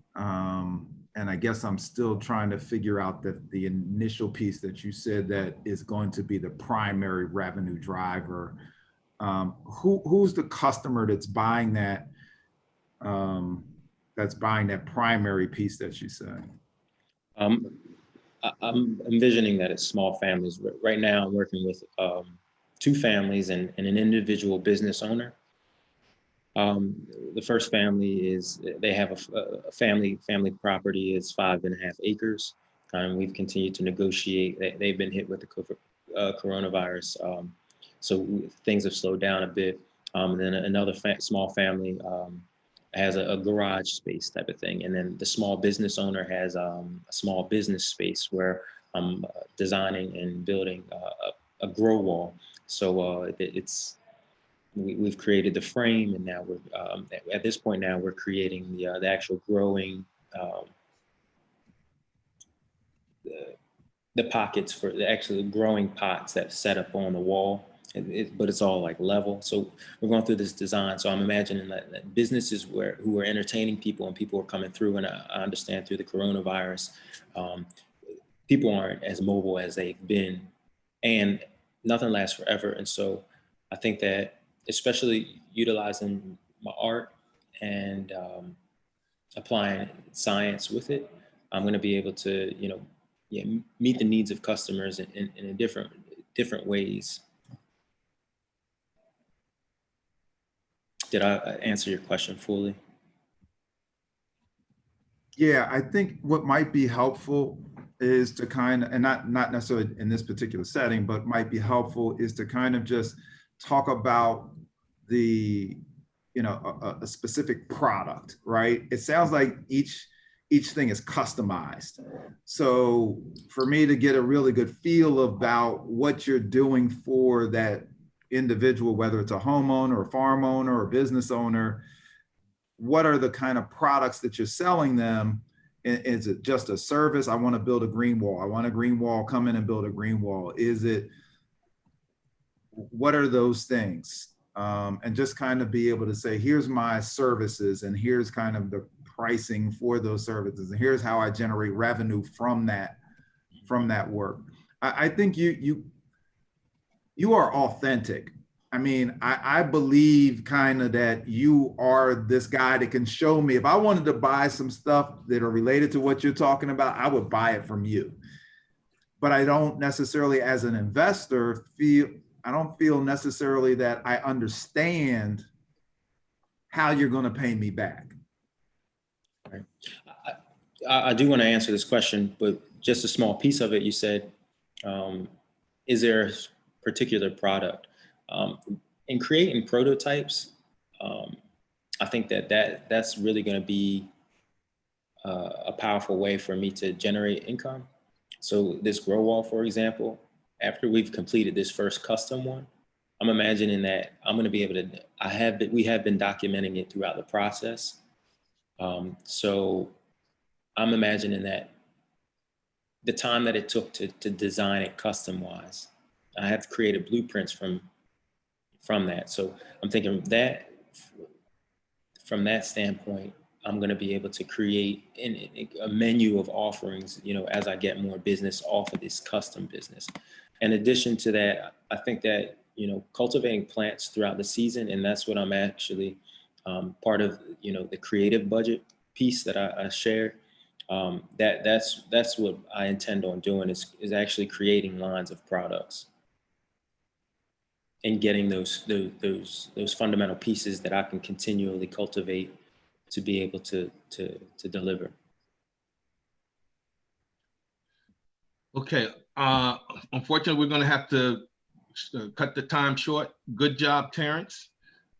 And I guess I'm still trying to figure out that the initial piece that you said that is going to be the primary revenue driver who's the customer that's buying that primary piece that you said? I'm envisioning that it's small families. Right now, I'm working with 2 families and an individual business owner. The first family they have a family property is 5.5 acres. And we've continued to negotiate. They've been hit with the coronavirus. So things have slowed down a bit. Then another small family has a garage space type of thing. And then the small business owner has a small business space where I'm designing and building a grow wall. So we've created the frame, and now we're at this point now we're creating the actual growing the pockets for the actual growing pots that set up on the wall. But it's all like level. So we're going through this design. So I'm imagining that businesses who are entertaining people and people are coming through, and I understand through the coronavirus, people aren't as mobile as they've been, and nothing lasts forever. And so I think that especially utilizing my art and applying science with it, I'm going to be able to, meet the needs of customers in different ways. Did I answer your question fully? Yeah, I think what might be helpful is to kind of, and not necessarily in this particular setting, but might be helpful is to kind of just talk about the, a specific product, right? It sounds like each thing is customized. So for me to get a really good feel about what you're doing for that individual, whether it's a homeowner or farm owner or business owner, what are the kind of products that you're selling them? Is it just a service? I want to build a green wall. I want a green wall, come in and build a green wall. What are those things? And just kind of be able to say, here's my services and here's kind of the pricing for those services. And here's how I generate revenue from that work. I think you are authentic. I mean, I believe kind of that you are this guy that can show me, if I wanted to buy some stuff that are related to what you're talking about, I would buy it from you. But I don't necessarily, as an investor, I don't feel necessarily that I understand how you're going to pay me back. Right. I do want to answer this question, but just a small piece of it. You said, is there a particular product? In creating prototypes, I think that's really going to be a powerful way for me to generate income. So this grow wall, for example, after we've completed this first custom one, I'm imagining that I'm going to be able to, we have been documenting it throughout the process. So I'm imagining that the time that it took to design it custom wise, I have created blueprints from that. So I'm thinking that from that standpoint, I'm going to be able to create a menu of offerings, as I get more business off of this custom business. In addition to that, I think that, cultivating plants throughout the season, and that's what I'm actually part of, the creative budget piece that I shared. That's what I intend on doing is actually creating lines of products and getting those fundamental pieces that I can continually cultivate to be able to deliver. Okay. Unfortunately, we're going to have to cut the time short. Good job, Terrance.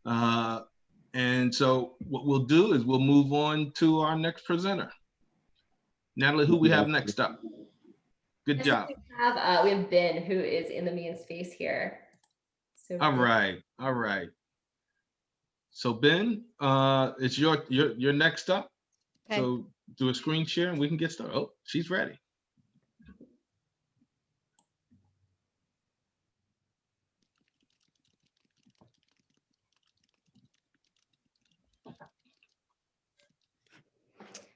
And so what we'll do is we'll move on to our next presenter. Natalie, who we have next up? Good job. We have Binh, who is in the main space here. So all right. So Binh, it's your next up. Okay. So do a screen share and we can get started. Oh, she's ready.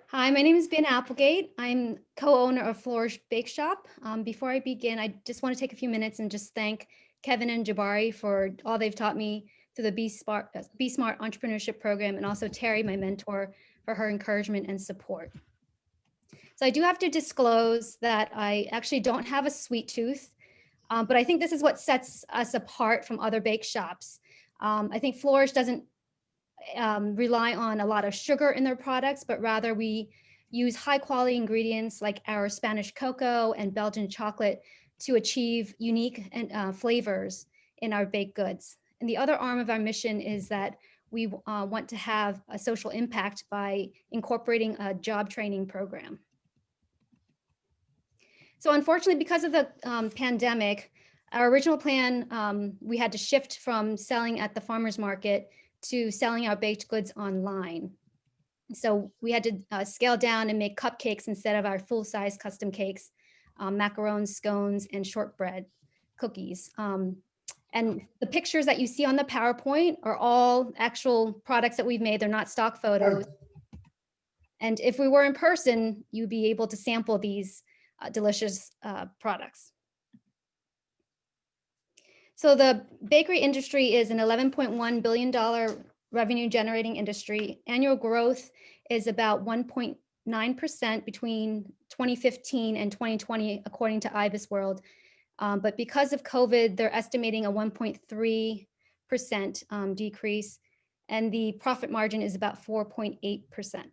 Hi, my name is Binh Applegate. I'm co-owner of Flourish Bake Shop. Before I begin, I just want to take a few minutes and just thank Kevin and Jabari for all they've taught me through the Be Smart Entrepreneurship Program, and also Terry, my mentor, for her encouragement and support. So I do have to disclose that I actually don't have a sweet tooth, but I think this is what sets us apart from other bake shops. I think Flourish doesn't rely on a lot of sugar in their products, but rather we use high quality ingredients like our Spanish cocoa and Belgian chocolate to achieve unique flavors in our baked goods. And the other arm of our mission is that we want to have a social impact by incorporating a job training program. So unfortunately, because of the pandemic, our original plan, we had to shift from selling at the farmer's market to selling our baked goods online. So we had to scale down and make cupcakes instead of our full-size custom cakes, macarons, scones, and shortbread cookies. And the pictures that you see on the PowerPoint are all actual products that we've made. They're not stock photos. And if we were in person, you'd be able to sample these delicious products. So the bakery industry is an $11.1 billion revenue generating industry. Annual growth is about 1.9% between 2015 and 2020, according to IBIS World. But because of COVID, they're estimating a 1.3% decrease, and the profit margin is about 4.8%.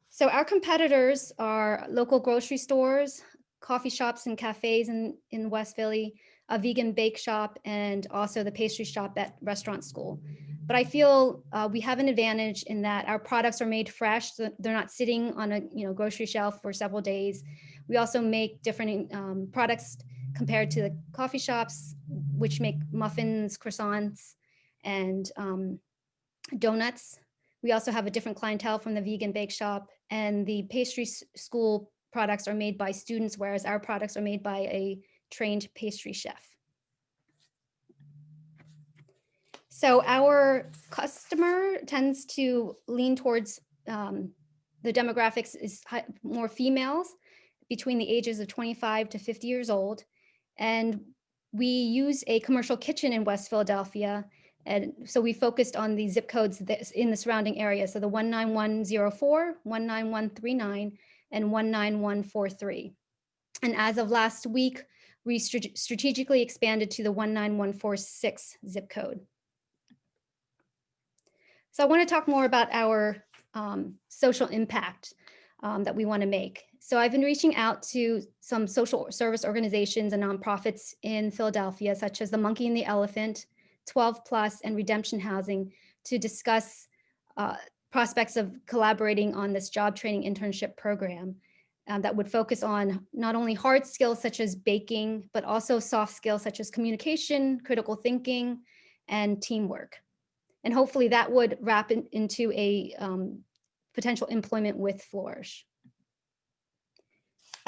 So our competitors are local grocery stores, coffee shops and cafes in West Philly, a vegan bake shop, and also the pastry shop at Restaurant School. But I feel we have an advantage in that our products are made fresh. So they're not sitting on a grocery shelf for several days. We also make different products compared to the coffee shops, which make muffins, croissants, and donuts. We also have a different clientele from the vegan bake shop, and the pastry school products are made by students, whereas our products are made by a trained pastry chef. So our customer tends to lean towards the demographics is more females between the ages of 25 to 50 years old. And we use a commercial kitchen in West Philadelphia. And so we focused on the zip codes in the surrounding area. So the 19104, 19139, and 19143. And as of last week, we strategically expanded to the 19146 zip code. So I want to talk more about our social impact that we want to make. So I've been reaching out to some social service organizations and nonprofits in Philadelphia, such as the Monkey and the Elephant, 12 Plus, and Redemption Housing, to discuss prospects of collaborating on this job training internship program that would focus on not only hard skills such as baking, but also soft skills such as communication, critical thinking, and teamwork. And hopefully that would wrap into a potential employment with Flourish.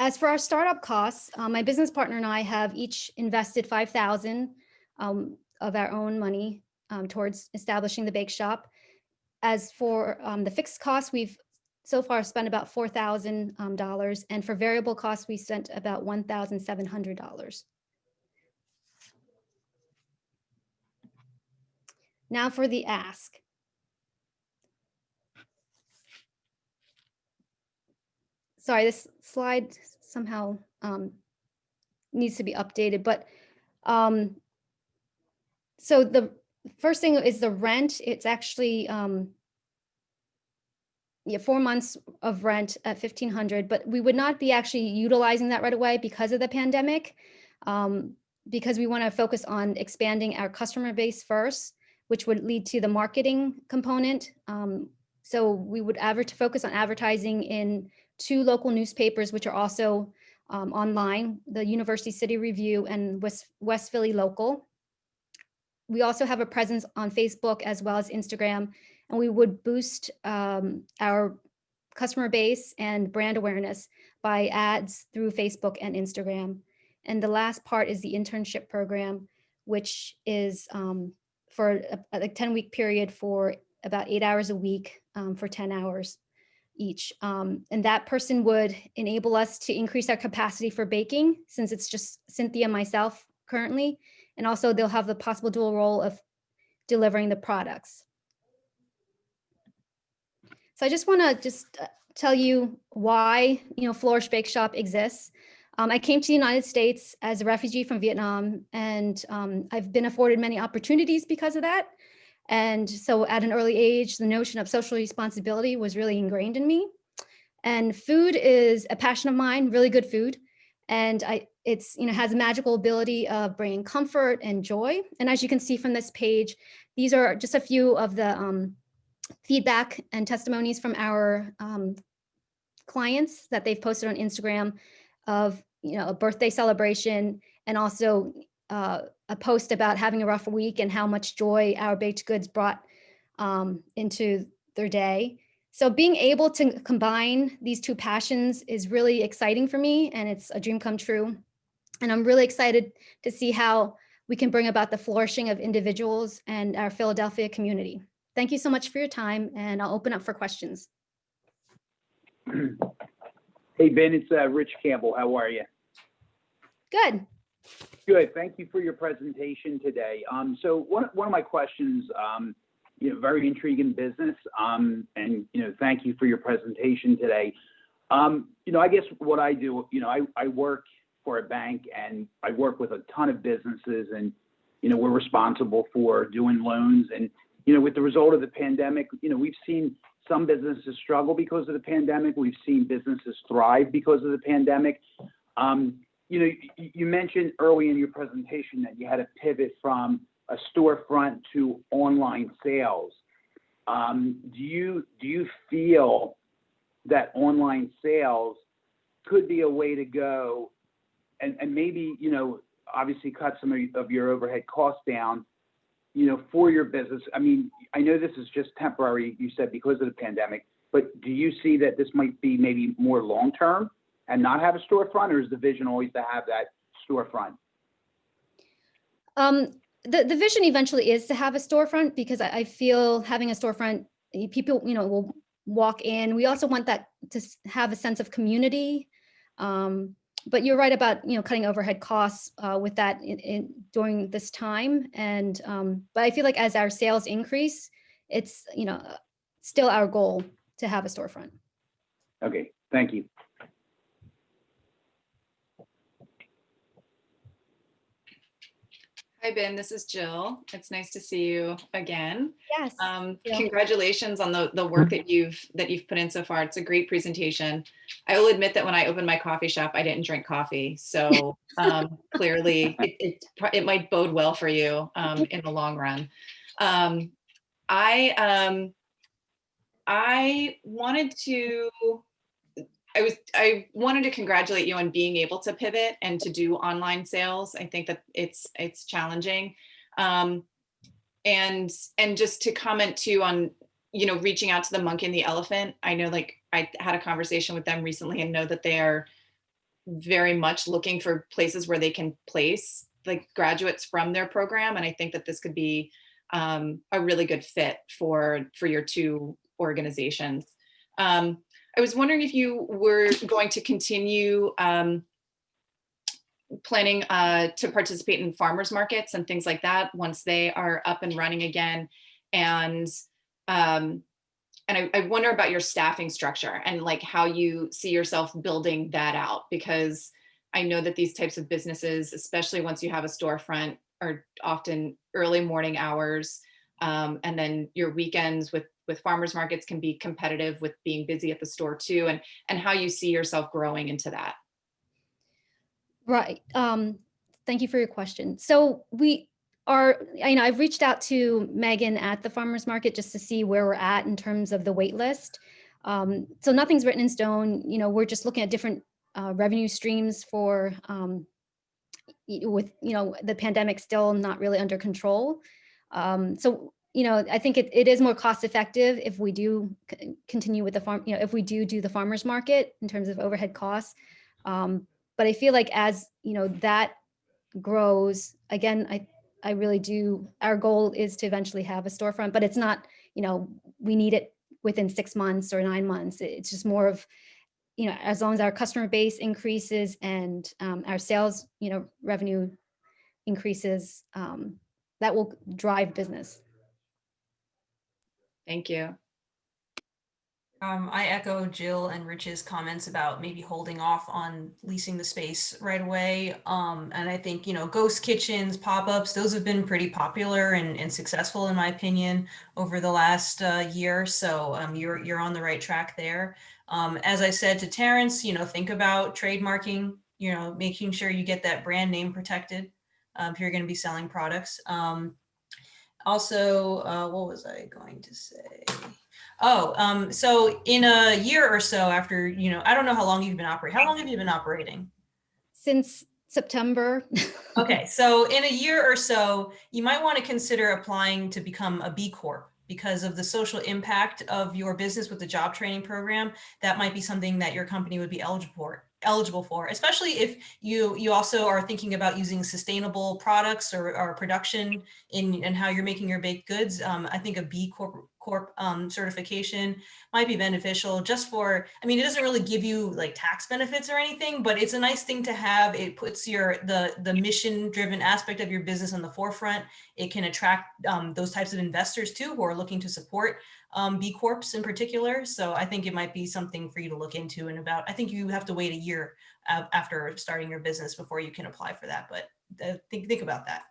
As for our startup costs, my business partner and I have each invested $5,000 of our own money towards establishing the bake shop. As for the fixed costs, we've so far spent about $4,000, and for variable costs, we spent about $1,700. Now for the ask. Sorry, this slide somehow needs to be updated, but so the first thing is the rent. It's actually 4 months of rent at $1,500, but we would not be actually utilizing that right away because of the pandemic, because we want to focus on expanding our customer base first, which would lead to the marketing component. So we would focus on advertising in 2 local newspapers, which are also online, the University City Review and West Philly Local. We also have a presence on Facebook as well as Instagram, and we would boost our customer base and brand awareness by ads through Facebook and Instagram. And the last part is the internship program, which is for a 10-week period for about 8 hours a week for 10 hours. each. And that person would enable us to increase our capacity for baking, since it's just Cynthia and myself currently. And also they'll have the possible dual role of delivering the products. So I just want to tell you why, Flourish Bake Shop exists. I came to the United States as a refugee from Vietnam, and I've been afforded many opportunities because of that. And so at an early age, the notion of social responsibility was really ingrained in me. And food is a passion of mine, really good food. And it's has a magical ability of bringing comfort and joy. And as you can see from this page, these are just a few of the feedback and testimonies from our clients that they've posted on Instagram of a birthday celebration, and also a post about having a rough week and how much joy our baked goods brought into their day. So being able to combine these two passions is really exciting for me, and it's a dream come true. And I'm really excited to see how we can bring about the flourishing of individuals and our Philadelphia community. Thank you so much for your time, and I'll open up for questions. Hey, Binh, it's Rich Campbell. How are you? Good. Good. Thank you for your presentation today. So one of my questions, very intriguing business, and thank you for your presentation today. I guess what I do, I work for a bank, and I work with a ton of businesses, and we're responsible for doing loans. And with the result of the pandemic, we've seen some businesses struggle because of the pandemic. We've seen businesses thrive because of the pandemic. You mentioned early in your presentation that you had to pivot from a storefront to online sales. Do you feel that online sales could be a way to go and maybe, obviously cut some of your overhead costs down, for your business? I mean, I know this is just temporary, you said, because of the pandemic, but do you see that this might be maybe more long-term and not have a storefront, or is the vision always to have that storefront? The vision eventually is to have a storefront, because I feel having a storefront, people, will walk in. We also want that to have a sense of community. But you're right about, cutting overhead costs with that during this time. And but I feel like as our sales increase, it's, still our goal to have a storefront. Okay, thank you. Hi, Binh, this is Jill. It's nice to see you again. Yes. Congratulations on the work that you've put in so far. It's a great presentation. I will admit that when I opened my coffee shop, I didn't drink coffee. So clearly it might bode well for you in the long run. I wanted to congratulate you on being able to pivot and to do online sales. I think that it's challenging. And just to comment too on, reaching out to the monkey and the elephant. I know, I had a conversation with them recently and know that they are very much looking for places where they can place graduates from their program. And I think that this could be a really good fit for your two organizations. I was wondering if you were going to continue planning to participate in farmers markets and things like that once they are up and running again. And I wonder about your staffing structure and how you see yourself building that out, because I know that these types of businesses, especially once you have a storefront, are often early morning hours. And then your weekends with farmers markets can be competitive with being busy at the store too, and how you see yourself growing into that. Right. Thank you for your question. So we are, I've reached out to Megan at the farmers market just to see where we're at in terms of the wait list. So nothing's written in stone. We're just looking at different revenue streams for with the pandemic still not really under control. So I think it is more cost effective if we do continue with the farm, if we do the farmers market in terms of overhead costs. But I feel like as that grows, again, I really do, our goal is to eventually have a storefront, but it's not, we need it within 6 months or 9 months. It's just more of, as long as our customer base increases and our sales, revenue increases, that will drive business. Thank you. I echo Jill and Rich's comments about maybe holding off on leasing the space right away. And I think, ghost kitchens, pop-ups, those have been pretty popular and successful in my opinion over the last year. So you're on the right track there. As I said to Terrance, think about trademarking, making sure you get that brand name protected if you're going to be selling products. Also, what was I going to say? So in a year or so after, I don't know how long you've been operating. How long have you been operating? Since September. Okay, so in a year or so, you might want to consider applying to become a B Corp because of the social impact of your business with the job training program. That might be something that your company would be eligible for, especially if you also are thinking about using sustainable products or production in how you're making your baked goods. I think a B Corp certification might be beneficial just for, it doesn't really give you like tax benefits or anything, but it's a nice thing to have. It puts the mission driven aspect of your business on the forefront. It can attract those types of investors too, who are looking to support B Corps in particular. So I think it might be something for you to look into I think you have to wait a year after starting your business before you can apply for that. But think about that.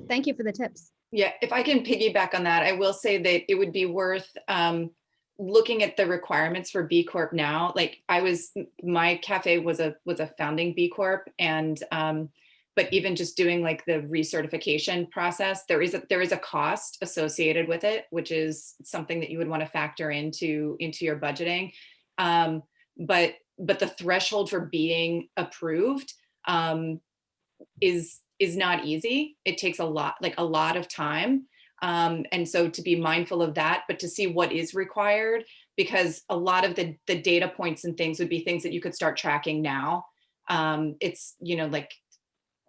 Thank you for the tips. Yeah, if I can piggyback on that, I will say that it would be worth looking at the requirements for B Corp now. Like my cafe was a founding B Corp, and but even just doing like the recertification process, there is a cost associated with it, which is something that you would want to factor into your budgeting. But the threshold for being approved is not easy. It takes a lot of time. And so to be mindful of that, but to see what is required, because a lot of the data points and things would be things that you could start tracking now. It's, like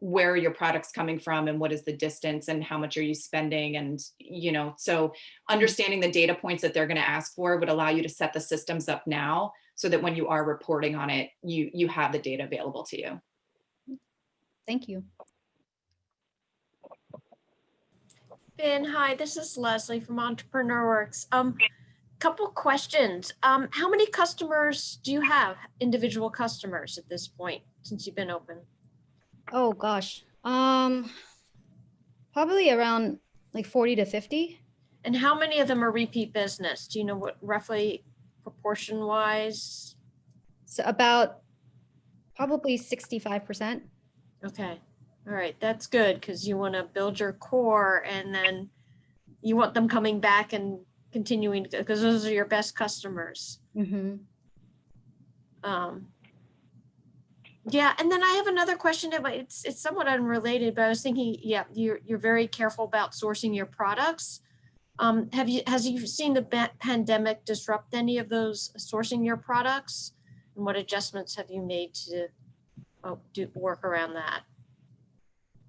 where are your products coming from and what is the distance and how much are you spending? And, so understanding the data points that they're going to ask for would allow you to set the systems up now so that when you are reporting on it, you have the data available to you. Thank you. Binh, hi, this is Leslie from Entrepreneur Works. Couple questions. How many customers do you have, individual customers at this point, since you've been open? Oh gosh, probably around like 40 to 50. And how many of them are repeat business? Do you know what roughly proportion wise? So about probably 65%. Okay. All right, that's good because you want to build your core and then you want them coming back and continuing because those are your best customers. Mm-hmm. Yeah, and then I have another question. It's somewhat unrelated, but I was thinking, yeah, you're very careful about sourcing your products. Has you seen the pandemic disrupt any of those sourcing your products, and what adjustments have you made to work around that?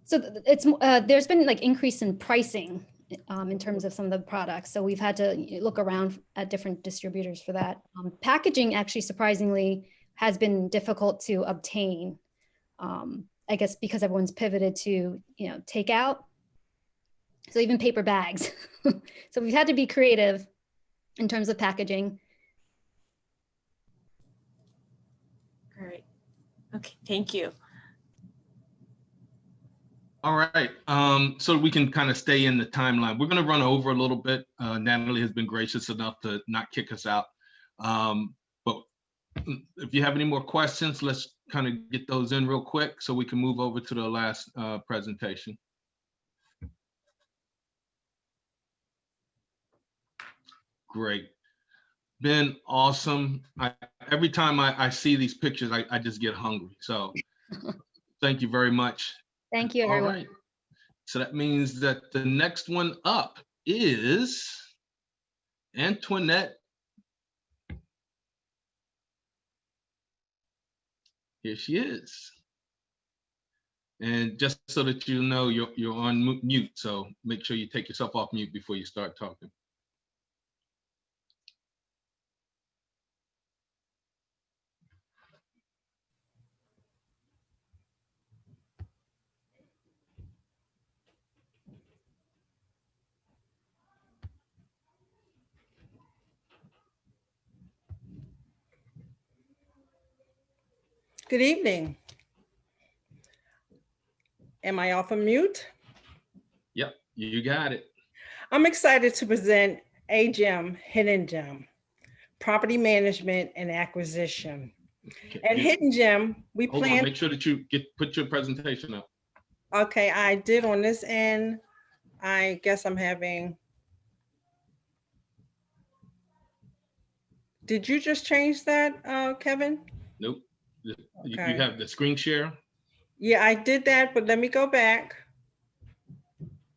So it's there's been like increase in pricing in terms of some of the products. So we've had to look around at different distributors for that. Packaging actually surprisingly has been difficult to obtain. I guess because everyone's pivoted to takeout. So even paper bags. So we've had to be creative in terms of packaging. Great. Okay, thank you. All right, so we can kind of stay in the timeline. We're going to run over a little bit. Natalie has been gracious enough to not kick us out. But if you have any more questions, let's kind of get those in real quick so we can move over to the last presentation. Great. Been awesome. Every time I see these pictures, I just get hungry. So thank you very much. Thank you, everyone. All right. So that means that the next one up is Antoinette. Here she is. And just so that you know, you're on mute. So make sure you take yourself off mute before you start talking. Good evening. Am I off of mute? Yep, you got it. I'm excited to present a gem, hidden gem, property management and acquisition. At Hidden Gem, we Hold on, plan. make sure that you put your presentation up. Okay, I did on this end. I guess I'm having. Did you just change that, Kevin? Nope. You Okay. have the screen share. Yeah, I did that, but let me go back.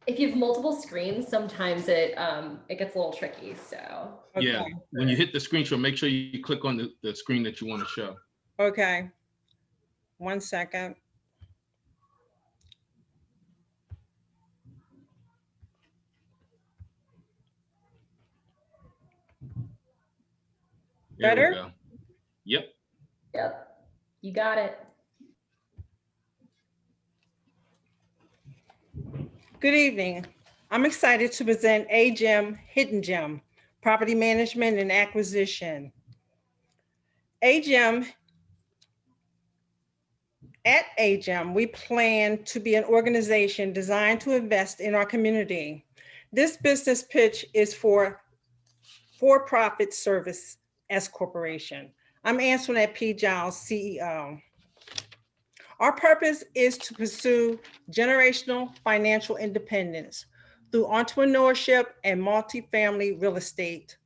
If you have multiple screens, sometimes it gets a little tricky, so. Okay. Yeah, when you hit the screen share, make sure you click on the screen that you want to show. Okay. 1 second. There Better? we go. Yep. Yep, you got it. Good evening. I'm excited to present a gem, hidden gem, property management and acquisition. A gem. At a gem, we plan to be an organization designed to invest in our community. This business pitch is for-profit service S Corporation. I'm Antoinette P. Giles, CEO. Our purpose is to pursue generational financial independence through entrepreneurship and multifamily real estate.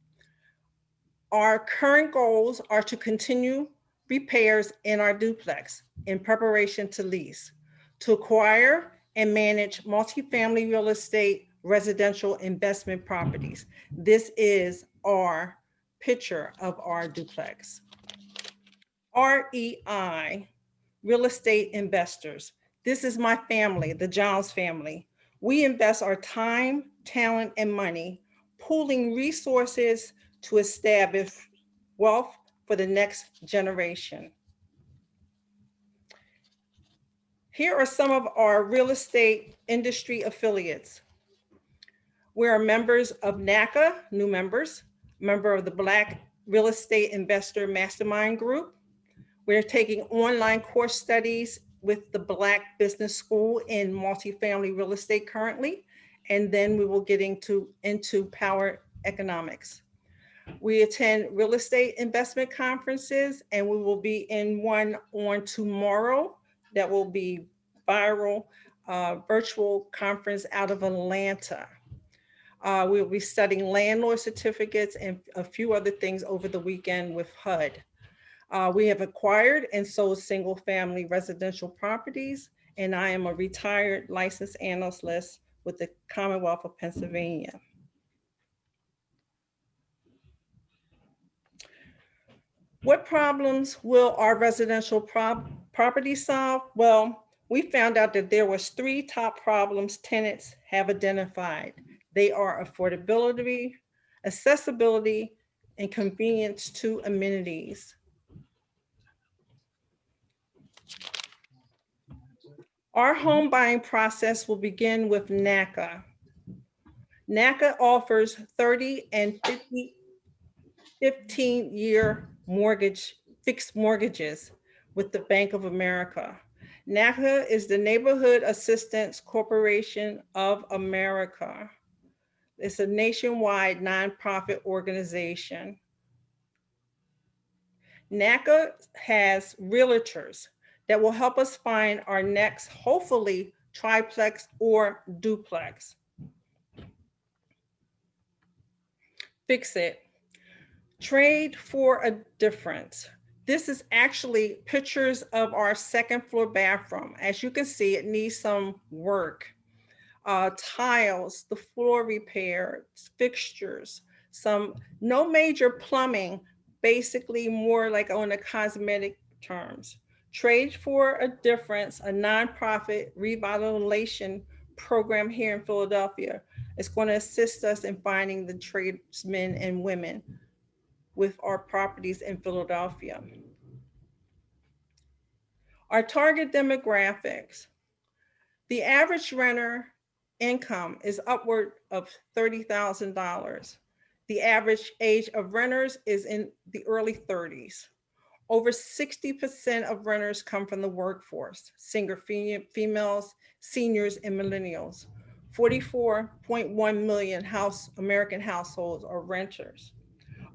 Our current goals are to continue repairs in our duplex in preparation to lease, to acquire and manage multifamily real estate residential investment properties. This is our picture of our duplex. REI, real estate investors. This is my family, the Giles family. We invest our time, talent, and money, pooling resources to establish wealth for the next generation. Here are some of our real estate industry affiliates. We are members of NACA, new members, member of the Black Real Estate Investor Mastermind Group. We're taking online course studies with the Black Business School in multifamily real estate currently, and then we will get into power economics. We attend real estate investment conferences, and we will be in one on tomorrow that will be viral, virtual conference out of Atlanta. We'll be studying landlord certificates and a few other things over the weekend with HUD. We have acquired and sold single family residential properties, and I am a retired licensed analyst with the Commonwealth of Pennsylvania. What problems will our residential property solve? Well, we found out that there was 3 top problems tenants have identified. They are affordability, accessibility, and convenience to amenities. Our home buying process will begin with NACA. NACA offers 30 and 15-year fixed mortgages with the Bank of America. NACA is the Neighborhood Assistance Corporation of America. It's a nationwide nonprofit organization. NACA has realtors that will help us find our next, hopefully, triplex or duplex. Fix it. Trade for a difference. This is actually pictures of our 2nd floor bathroom. As you can see, it needs some work. Tiles, the floor repair, fixtures, no major plumbing, basically more like on the cosmetic terms. Trade for a Difference, a nonprofit revitalization program here in Philadelphia, is going to assist us in finding the tradesmen and women with our properties in Philadelphia. Our target demographics. The average renter income is upward of $30,000. The average age of renters is in the early 30s. Over 60% of renters come from the workforce, females, seniors, and millennials. 44.1 million American households are renters.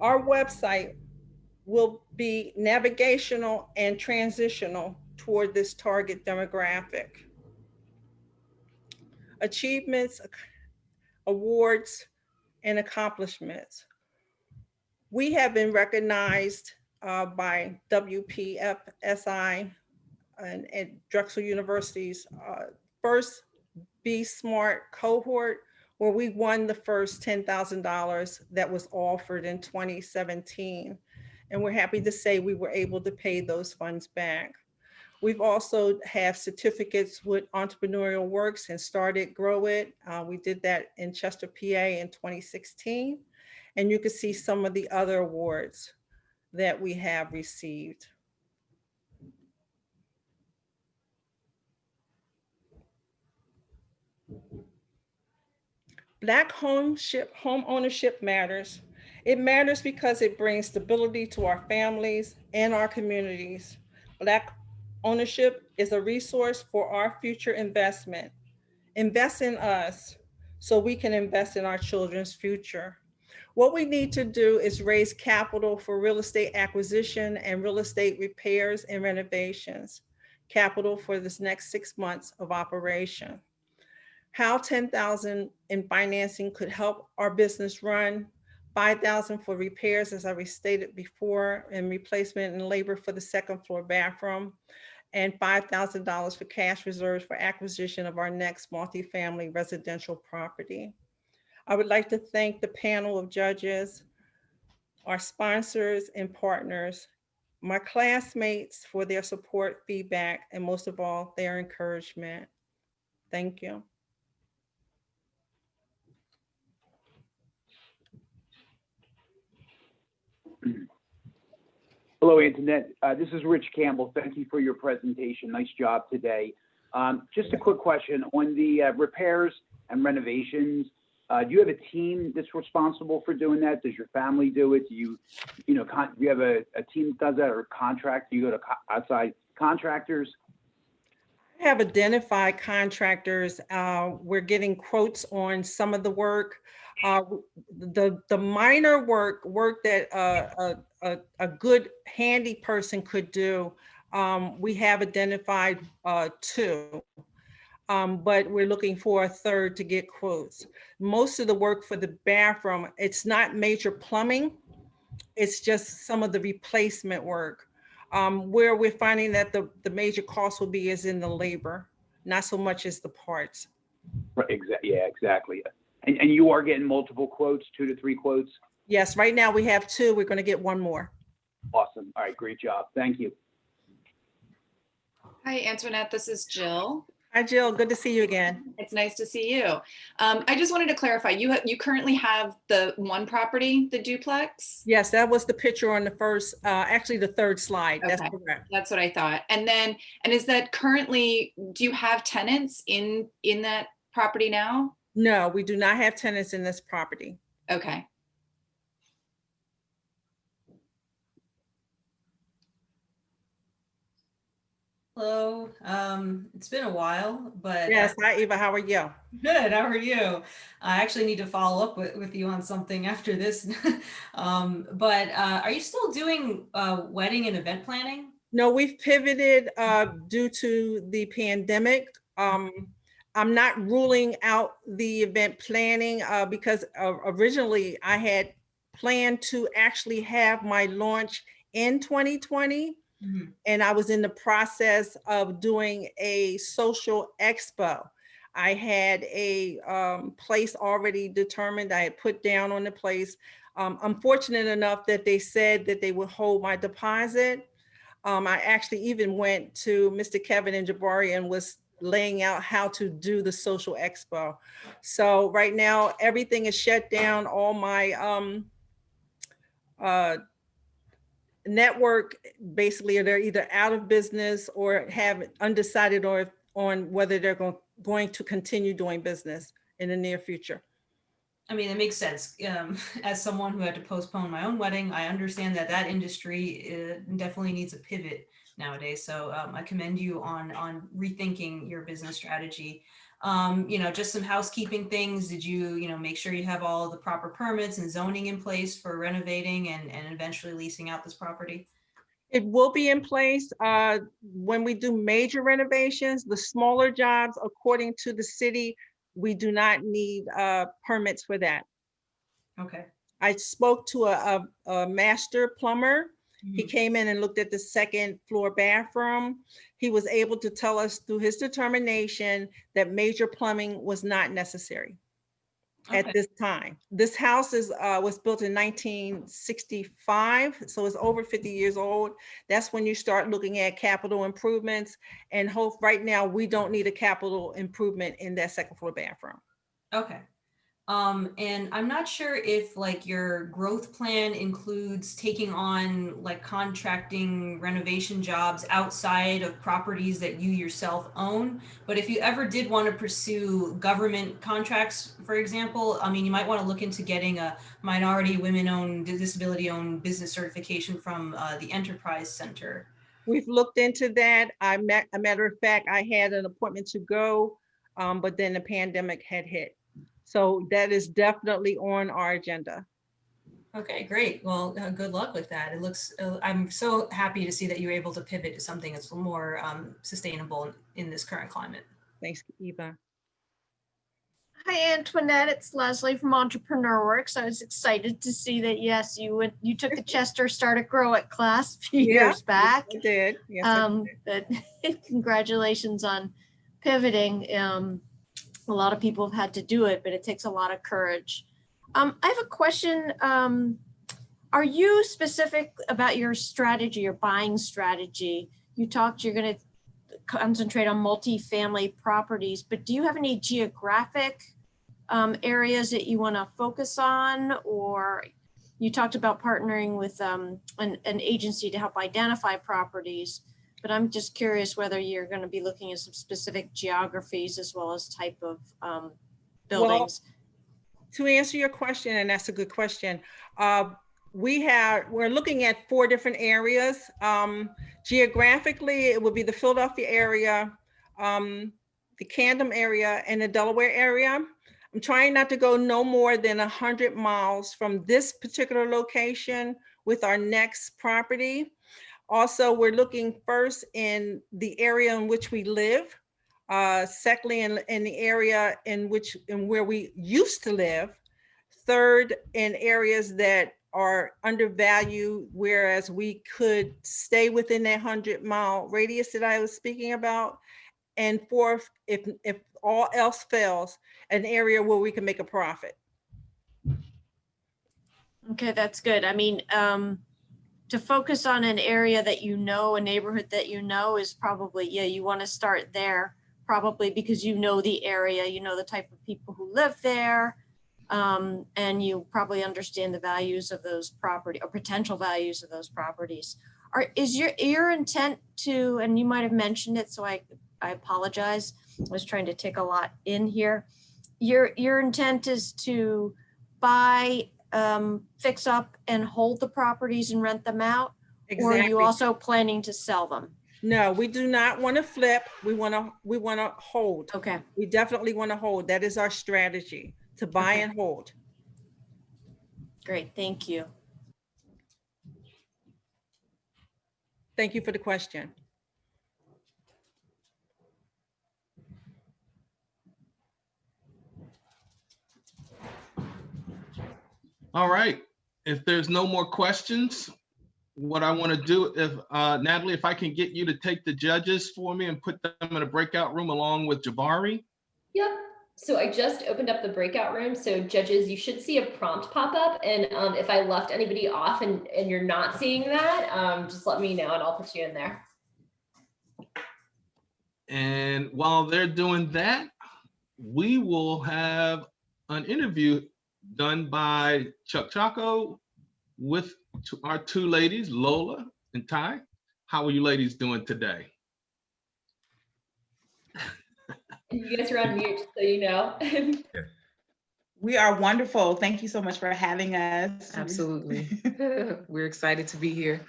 Our website will be navigational and transitional toward this target demographic. Achievements, awards, and accomplishments. We have been recognized by WPFSI and Drexel University's first Be Smart cohort, where we won the first $10,000 that was offered in 2017. And we're happy to say we were able to pay those funds back. We've also have certificates with Entrepreneurial Works and Started Grow It. We did that in Chester, PA in 2016. And you can see some of the other awards that we have received. Black home ownership matters. It matters because it brings stability to our families and our communities. Black ownership is a resource for our future investment. Invest in us so we can invest in our children's future. What we need to do is raise capital for real estate acquisition and real estate repairs and renovations. Capital for this next 6 months of operation. How $10,000 in financing could help our business run, $5,000 for repairs, as I restated before, and replacement and labor for the second floor bathroom, and $5,000 for cash reserves for acquisition of our next multifamily residential property. I would like to thank the panel of judges, our sponsors and partners, my classmates for their support, feedback, and most of all, their encouragement. Thank you. Hello, Antoinette. This is Rich Campbell. Thank you for your presentation. Nice job today. Just a quick question on the repairs and renovations. Do you have a team that's responsible for doing that? Does your family do it? Do you have a team that does that, or contract? Do you go to outside contractors? I have identified contractors. We're getting quotes on some of the work. The minor work that a good handy person could do, we have identified 2, but we're looking for a 3rd to get quotes. Most of the work for the bathroom, it's not major plumbing, it's just some of the replacement work. Where we're finding that the major cost will be is in the labor, not so much as the parts. Right, yeah, exactly. And you are getting multiple quotes, 2 to 3 quotes? Yes, right now we have 2. We're going to get 1 more. Awesome. All right, great job. Thank you. Hi, Antoinette, this is Jill. Hi, Jill. Good to see you again. It's nice to see you. I just wanted to clarify, you currently have the 1 property, the duplex? Yes, that was the picture on the first, actually the 3rd slide. Okay. That's correct. That's what I thought. And is that currently, do you have tenants in that property now? No, we do not have tenants in this property. Okay. Hello, it's been a while, but yes. Hi, Eva. How are you? Good. How are you? I actually need to follow up with you on something after this. But are you still doing wedding and event planning? No, we've pivoted due to the pandemic. I'm not ruling out the event planning because originally I had planned to actually have my launch in 2020. Mm-hmm. And I was in the process of doing a social expo. I had a place already determined. I had put down on the place. I'm fortunate enough that they said that they would hold my deposit. I actually even went to Mr. Kevin and Jabari and was laying out how to do the social expo. So right now, everything is shut down. All my network, basically, they're either out of business or have undecided on whether they're going to continue doing business in the near future. I mean, it makes sense. As someone who had to postpone my own wedding, I understand that that industry definitely needs a pivot nowadays. So I commend you on rethinking your business strategy. Just some housekeeping things. Did you make sure you have all the proper permits and zoning in place for renovating and eventually leasing out this property? It will be in place when we do major renovations. The smaller jobs, according to the city, we do not need permits for that. Okay. I spoke to a master plumber. He came in and looked at the second floor bathroom. He was able to tell us through his determination that major plumbing was not necessary at this time. This house was built in 1965, so it's over 50 years old. That's when you start looking at capital improvements, and right now we don't need a capital improvement in that second floor bathroom. Okay. And I'm not sure if like your growth plan includes taking on like contracting renovation jobs outside of properties that you yourself own. But if you ever did want to pursue government contracts, for example, I mean, you might want to look into getting a minority, women-owned, disability-owned business certification from the Enterprise Center. We've looked into that. A matter of fact, I had an appointment to go, but then the pandemic had hit. So that is definitely on our agenda. Okay, great. Well, good luck with that. It looks, I'm so happy to see that you're able to pivot to something that's more sustainable in this current climate. Thanks, Eva. Hi, Antoinette. It's Leslie from Entrepreneur Works. I was excited to see that, yes, you took the Chester Start a Grow It class a few years back. I did. Yes, I did. But congratulations on pivoting. A lot of people have had to do it, but it takes a lot of courage. I have a question. Are you specific about your strategy, your buying strategy? You talked you're going to concentrate on multifamily properties, but do you have any geographic areas that you want to focus on? Or you talked about partnering with an agency to help identify properties. But I'm just curious whether you're going to be looking at some specific geographies as well as type of buildings. Well, to answer your question, and that's a good question, we're looking at 4 different areas. Geographically, it would be the Philadelphia area, the Camden area, and the Delaware area. I'm trying not to go no more than 100 miles from this particular location with our next property. Also, we're looking first in the area in which we live, secondly in the area in where we used to live, third in areas that are undervalued, whereas we could stay within that 100-mile radius that I was speaking about, and fourth, if all else fails, an area where we can make a profit. Okay, that's good. I mean, to focus on an area that you know, a neighborhood that you know is probably, yeah, you want to start there probably because you know the area, you know the type of people who live there, and you probably understand the values of those property or potential values of those properties. Is your intent to, and you might have mentioned it, so I apologize, I was trying to take a lot in here. Your intent is to buy, fix up and hold the properties and rent them out? Exactly. Or are you also planning to sell them? No, we do not want to flip. We want to hold. Okay. We definitely want to hold. That is our strategy, to buy and hold. Great, thank you. Thank you for the question. All right, if there's no more questions, what I want to do, if Natalie, if I can get you to take the judges for me and put them in a breakout room along with Jabari. Yep. So I just opened up the breakout room. So judges, you should see a prompt pop up. And if I left anybody off and you're not seeing that, just let me know and I'll put you in there. And while they're doing that, we will have an interview done by Chuck Chaco with our 2 ladies, Lola and Ty. How are you ladies doing today? You guys are on mute, so you know. We are wonderful. Thank you so much for having us. Absolutely. We're excited to be here.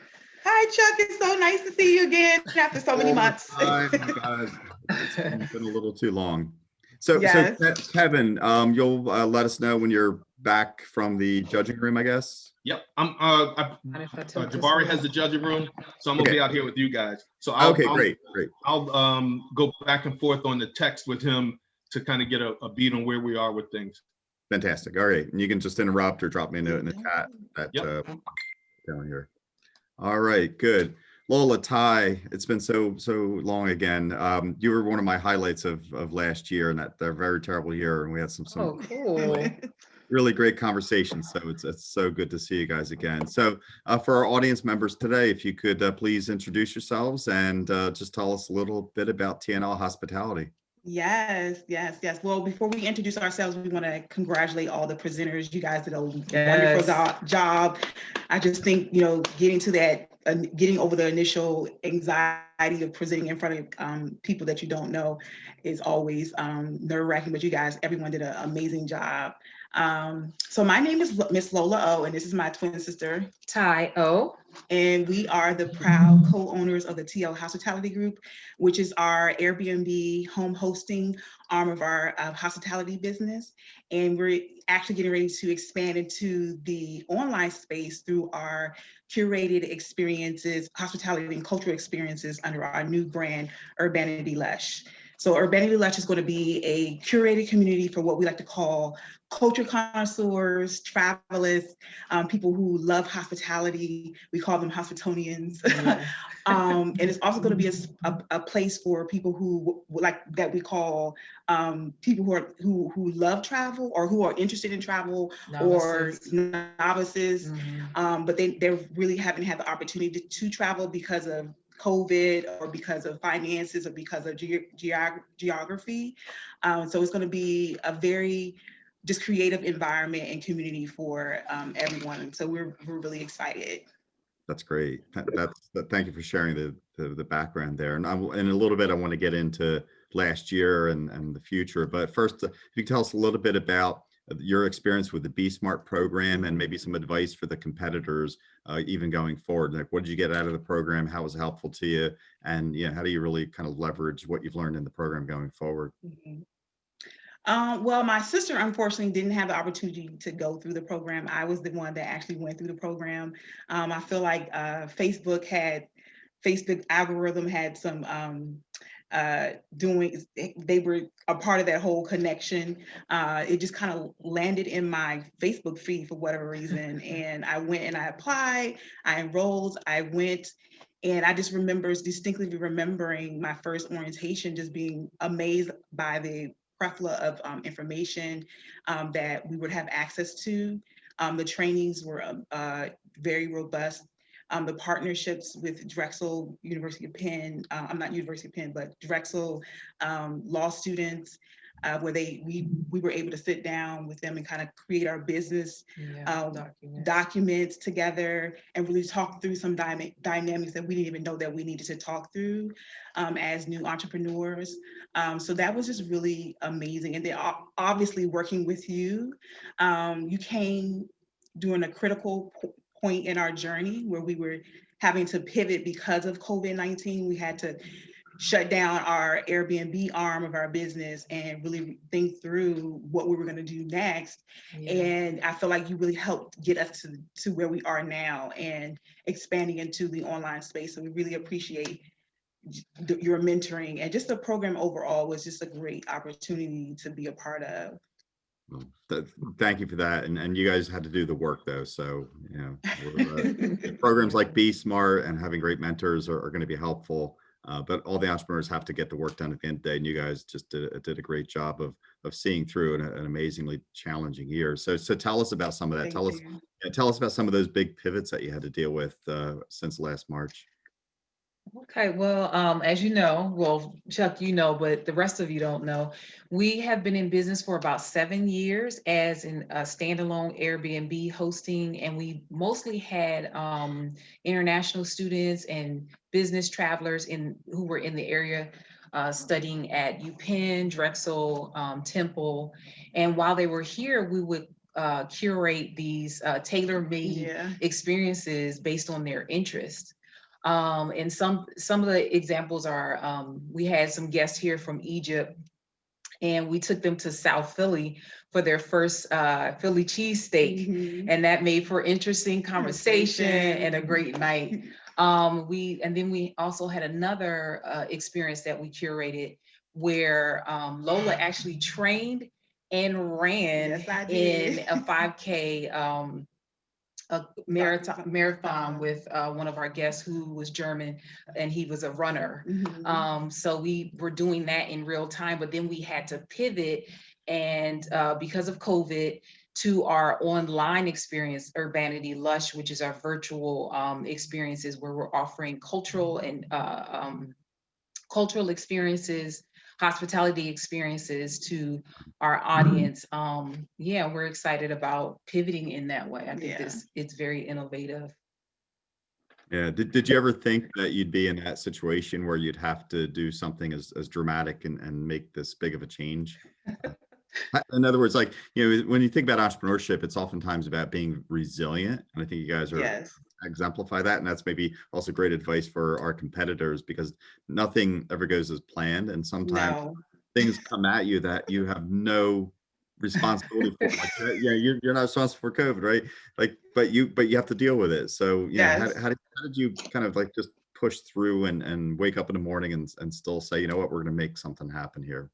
Hi, Chuck. It's so nice to see you again after so many months. It's been a little too long. So, Yes. so Kevin, you'll let us know when you're back from the judging room, I guess. Yep. Jabari has the judging room, so I'm gonna be out here with you guys. So great. I'll go back and forth on the text with him to kind of get a beat on where we are with things. Fantastic. All right, and you can just interrupt or drop me a note in the chat down here. All right, good. Lola, Ty, it's been so long again. You were one of my highlights of last year, and that very terrible year, and we had some cool. really great conversations. So it's so good to see you guys again. So for our audience members today, if you could please introduce yourselves and just tell us a little bit about TNL Hospitality. Yes. Well, before we introduce ourselves, we want to congratulate all the presenters. You guys did a wonderful job. I just think, getting over the initial anxiety of presenting in front of people that you don't know is always nerve-wracking, but everyone did an amazing job. So my name is Miss Lola O, and this is my twin sister, Ty O. And we are the proud co-owners of the TL Hospitality Group, which is our Airbnb home hosting arm of our hospitality business. And we're actually getting ready to expand into the online space through our curated experiences, hospitality and cultural experiences under our new brand, Urbanity Lush. So Urbanity Lush is going to be a curated community for what we like to call culture connoisseurs, travelers, people who love hospitality. We call them hospitonians. And it's also going to be a place for people who we call people who love travel or who are interested in travel, novices. Or novices, but they really haven't had the opportunity to travel because of COVID or because of finances or because of geography. So it's going to be a very just creative environment and community for everyone. So we're really excited. That's great. Thank you for sharing the background there. And in a little bit, I want to get into last year and the future. But first, if you can tell us a little bit about your experience with the Be Smart program and maybe some advice for the competitors, even going forward. Like, what did you get out of the program? How was it helpful to you? And how do you really kind of leverage what you've learned in the program going forward? Well, my sister, unfortunately, didn't have the opportunity to go through the program. I was the one that actually went through the program. I feel like Facebook algorithm had some they were a part of that whole connection. It just kind of landed in my Facebook feed for whatever reason. And I went and I applied, I enrolled, I went. And I just distinctly remembering my first orientation, just being amazed by the plethora of information that we would have access to. The trainings were very robust. The partnerships with Drexel, University of Penn, not University of Penn, but Drexel law students, where we were able to sit down with them and kind of create our business documents together and really talk through some dynamics that we didn't even know that we needed to talk through as new entrepreneurs. So that was just really amazing. And then obviously working with you, you came during a critical point in our journey where we were having to pivot because of COVID-19. We had to shut down our Airbnb arm of our business and really think through what we were going to do next. And I feel like you really helped get us to where we are now and expanding into the online space. So we really appreciate your mentoring, and just the program overall was just a great opportunity to be a part of. Thank you for that. And you guys had to do the work though. So, programs like Be Smart and having great mentors are going to be helpful. But all the entrepreneurs have to get the work done at the end of the day. And you guys just did a great job of seeing through an amazingly challenging year. So tell us about some of that. Tell us about some of those big pivots that you had to deal with since last March. Okay, well, as you know, well, Chuck, but the rest of you don't know, we have been in business for about 7 years as in a standalone Airbnb hosting, and we mostly had international students and business travelers who were in the area studying at UPenn, Drexel, Temple. And while they were here, we would curate these tailor-made experiences based on their interest. And some of the examples are, we had some guests here from Egypt, and we took them to South Philly for their first Philly cheesesteak, and that made for interesting conversation and a great night. And then we also had another experience that we curated where Lola actually trained and ran in a 5K a marathon with one of our guests who was German, and he was a runner. So we were doing that in real time, but then we had to pivot, and because of COVID, to our online experience, Urbanity Lush, which is our virtual experiences where we're offering cultural and cultural experiences, hospitality experiences to our audience. Yeah, we're excited about pivoting in that way. I think it's very innovative. Yeah. Did you ever think that you'd be in that situation where you'd have to do something as dramatic and make this big of a change? In other words, like, when you think about entrepreneurship, it's oftentimes about being resilient. And I think you guys are exemplify that. And that's maybe also great advice for our competitors, because nothing ever goes as planned. And sometimes things come at you that you have no responsibility for. Like, you're not responsible for COVID, right? Like, but you have to deal with it. So, how did you kind of like just push through and wake up in the morning and still say, you know what, we're going to make something happen here?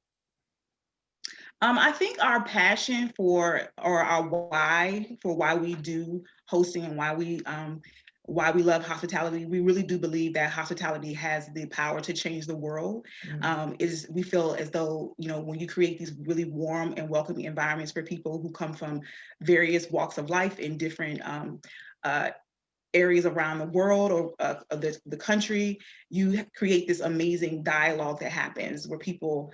I think our passion for, or our why for why we do hosting and why we love hospitality, we really do believe that hospitality has the power to change the world. We feel as though, when you create these really warm and welcoming environments for people who come from various walks of life in different areas around the world or the country, you create this amazing dialogue that happens where people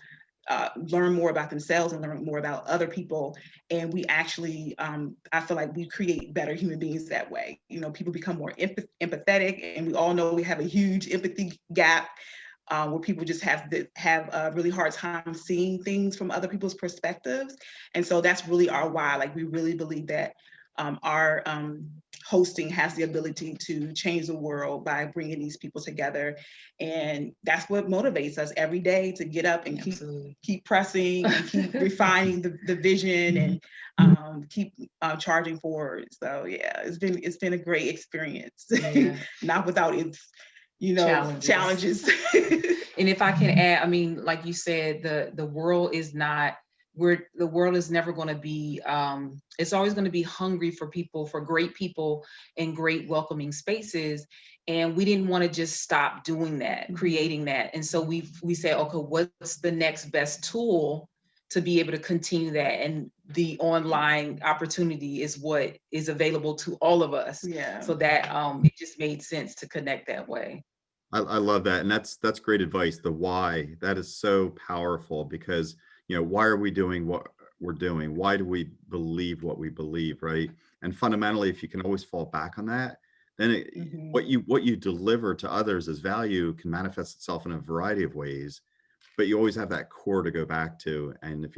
learn more about themselves and learn more about other people. And we actually, I feel like we create better human beings that way. People become more empathetic, and we all know we have a huge empathy gap where people just have a really hard time seeing things from other people's perspectives. And so that's really our why. Like, we really believe that our hosting has the ability to change the world by bringing these people together. And that's what motivates us every day to get up and keep pressing and keep refining the vision and keep charging forward. So yeah, it's been a great experience, not without its challenges. And if I can add, I mean, like you said, the world is not, the world is never going to be, it's always going to be hungry for people, for great people in great welcoming spaces. And we didn't want to just stop doing that, creating that. And so we said, okay, what's the next best tool to be able to continue that? And the online opportunity is what is available to all of us. So that it just made sense to connect that way. I love that. And that's great advice. The why, that is so powerful, because why are we doing what we're doing? Why do we believe what we believe, right? And fundamentally, if you can always fall back on that, then what you deliver to others as value can manifest itself in a variety of ways. But you always have that core to go back to, and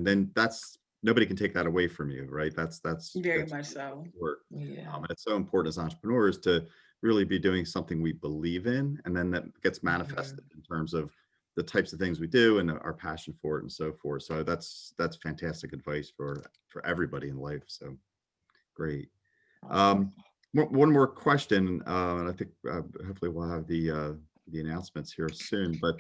then that's, nobody can take that away from you, right? That's very much so. Work. And it's so important as entrepreneurs to really be doing something we believe in, and then that gets manifested in terms of the types of things we do and our passion for it and so forth. So that's fantastic advice for everybody in life. So great. One more question, and I think hopefully we'll have the announcements here soon. But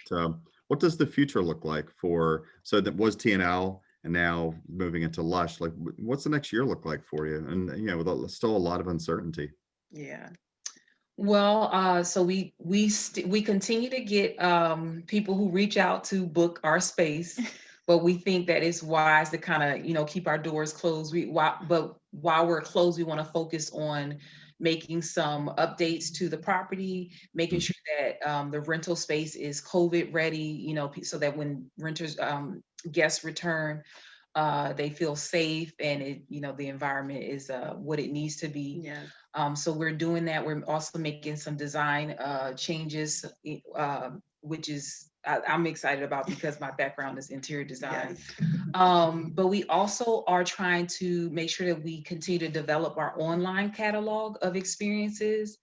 what does the future look like so that was TNL and now moving into Lush? Like, what's the next year look like for you? And with still a lot of uncertainty. Yeah. Well, so we continue to get people who reach out to book our space, but we think that it's wise to kind of keep our doors closed. But while we're closed, we want to focus on making some updates to the property, making sure that the rental space is COVID ready, so that when renters, guests return, they feel safe and the environment is what it needs to be. So we're doing that. We're also making some design changes, which is I'm excited about because my background is interior design. But we also are trying to make sure that we continue to develop our online catalog of experiences.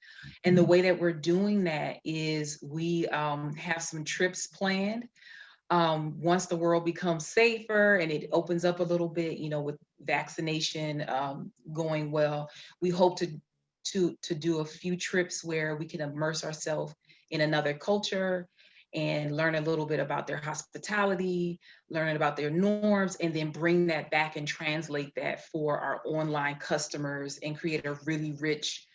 And the way that we're doing that is we have some trips planned. Once the world becomes safer and it opens up a little bit, you know, with vaccination going well, we hope to do a few trips where we can immerse ourselves in another culture and learn a little bit about their hospitality, learn about their norms, and then bring that back and translate that for our online customers and create a really rich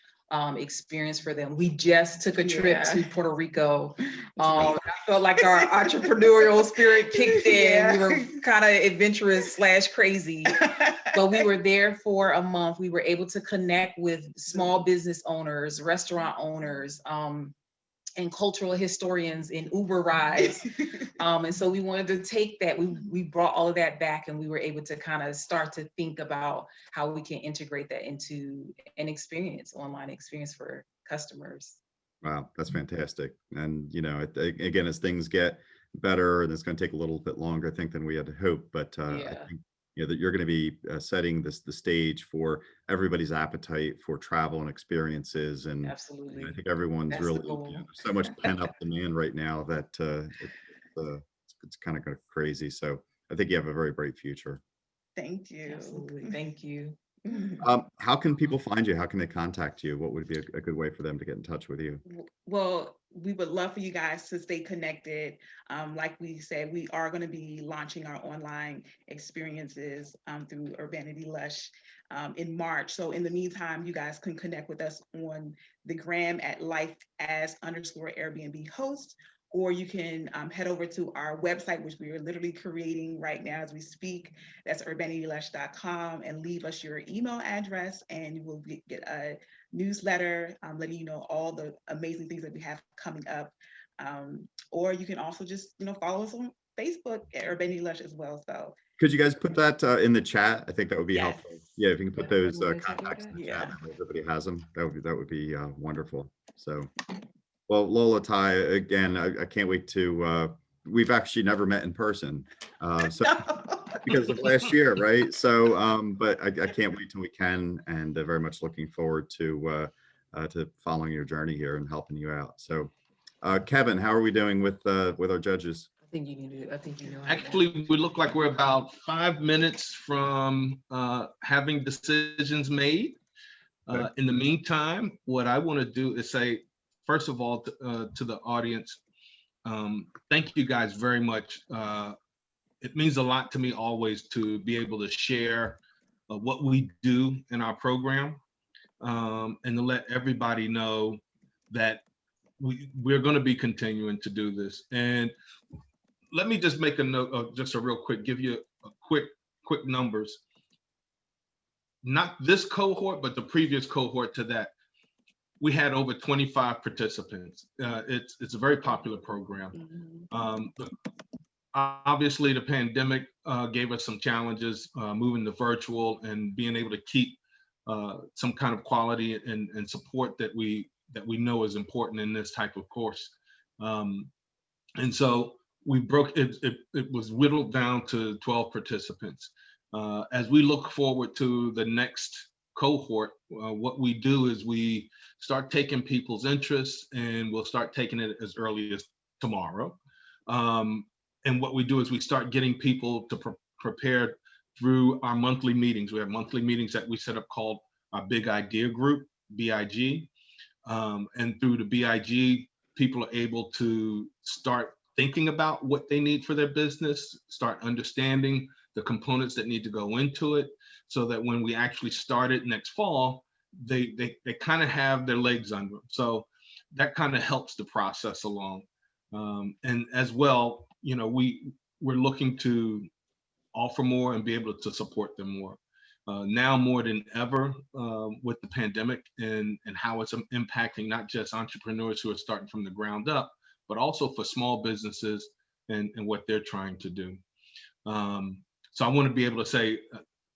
experience for them. We just took a trip to Puerto Rico. I felt like our entrepreneurial spirit kicked in. We were kind of adventurous / crazy, but we were there for a month. We were able to connect with small business owners, restaurant owners, and cultural historians in Uber rides. And so we wanted to take that, we brought all of that back, and we were able to kind of start to think about how we can integrate that into an experience, online experience for customers. Wow, that's fantastic. And, you know, again, as things get better, and it's going to take a little bit longer, I think, than we had hoped, but I think, you know, that you're going to be setting the stage for everybody's appetite for travel and experiences. And absolutely, I think everyone's really, you know, there's so much pent up demand right now that it's kind of crazy. So I think you have a very bright future. Thank you. Absolutely. Thank you. How can people find you? How can they contact you? What would be a good way for them to get in touch with you? Well, we would love for you guys to stay connected. Like we said, we are going to be launching our online experiences through Urbanity Lush in March. So in the meantime, you guys can connect with us on the gram at life_Airbnb host, or you can head over to our website, which we are literally creating right now as we speak. That's urbanitylush.com, and leave us your email address, and you will get a newsletter letting you know all the amazing things that we have coming up. Or you can also just, you know, follow us on Facebook at Urbanity Lush as well. So could you guys put that in the chat? I think that would be helpful. Yeah, if you can put those contacts in the chat, everybody has them. That would be wonderful. So. Well, Lola, Ty, again, I can't wait to, we've actually never met in person. So because of last year, right? So, but I can't wait till we can, and very much looking forward to following your journey here and helping you out. So, Kevin, how are we doing with our judges? I think you need to, Actually, we look like we're about 5 minutes from having decisions made. In the meantime, what I want to do is say, first of all, to the audience, thank you guys very much. It means a lot to me always to be able to share what we do in our program, and to let everybody know that we're going to be continuing to do this. And let me just make a note of just a real quick, give you a quick numbers. Not this cohort, but the previous cohort to that. We had over 25 participants. It's a very popular program. Obviously, the pandemic gave us some challenges, moving to virtual and being able to keep some kind of quality and support that we know is important in this type of course. And so we broke it. It was whittled down to 12 participants. As we look forward to the next cohort, what we do is we start taking people's interests, and we'll start taking it as early as tomorrow. And what we do is we start getting people to prepare through our monthly meetings. We have monthly meetings that we set up called our Big Idea Group, BIG. And through the BIG, people are able to start thinking about what they need for their business, start understanding the components that need to go into it, so that when we actually start it next fall, they kind of have their legs under them. So that kind of helps the process along. And as well, you know, we're looking to offer more and be able to support them more. Now more than ever, with the pandemic and how it's impacting not just entrepreneurs who are starting from the ground up, but also for small businesses and what they're trying to do. So I want to be able to say,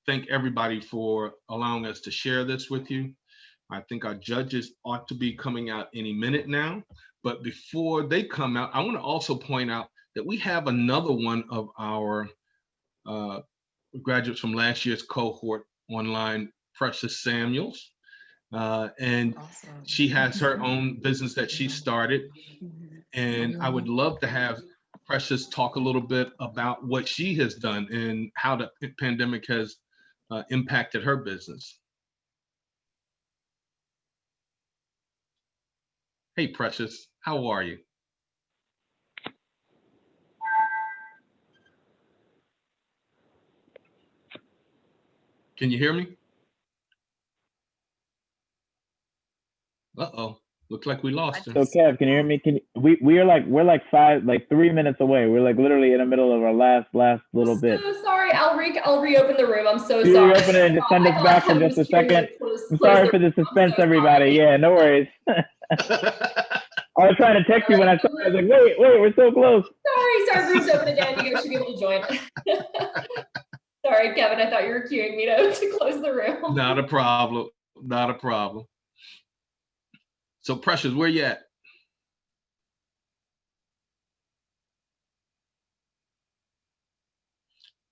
thank everybody for allowing us to share this with you. I think our judges ought to be coming out any minute now. But before they come out, I want to also point out that we have another one of our graduates from last year's cohort online, Precious Samuels. And Awesome. she has her own business that she started. And I would love to have Precious talk a little bit about what she has done and how the pandemic has impacted her business. Hey, Precious, how are you? Can you hear me? Uh-oh, looks like we lost her. So Kev, can you hear me? We're like 3 minutes away. We're like literally in the middle of our last little bit. So sorry, I'll reopen the room. I'm so Can you sorry. reopen it and just send us back for just a second? I'm sorry for the suspense, everybody. Yeah, no worries. I was trying to text you when I saw it. I was like, wait, we're so close. Sorry, room's open again. You guys should be able to join. Sorry, Kevin, I thought you were cueing me to close the room. Not a problem, not a problem. So Precious, where you at?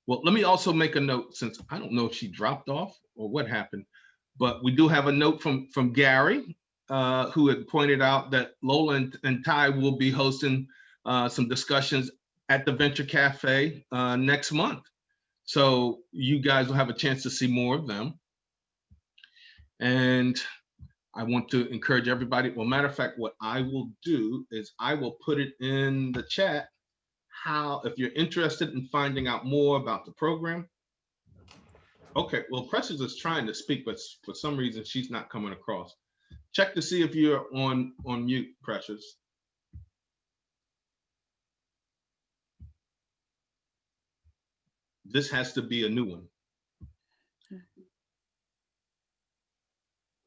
Well, let me also make a note, since I don't know if she dropped off or what happened, but we do have a note from Gary, who had pointed out that Lola and Ty will be hosting some discussions at the Venture Cafe next month. So you guys will have a chance to see more of them. And I want to encourage everybody. Well, matter of fact, what I will do is I will put it in the chat how, if you're interested in finding out more about the program. Okay, well, Precious is trying to speak, but for some reason she's not coming across. Check to see if you're on mute, Precious. This has to be a new one.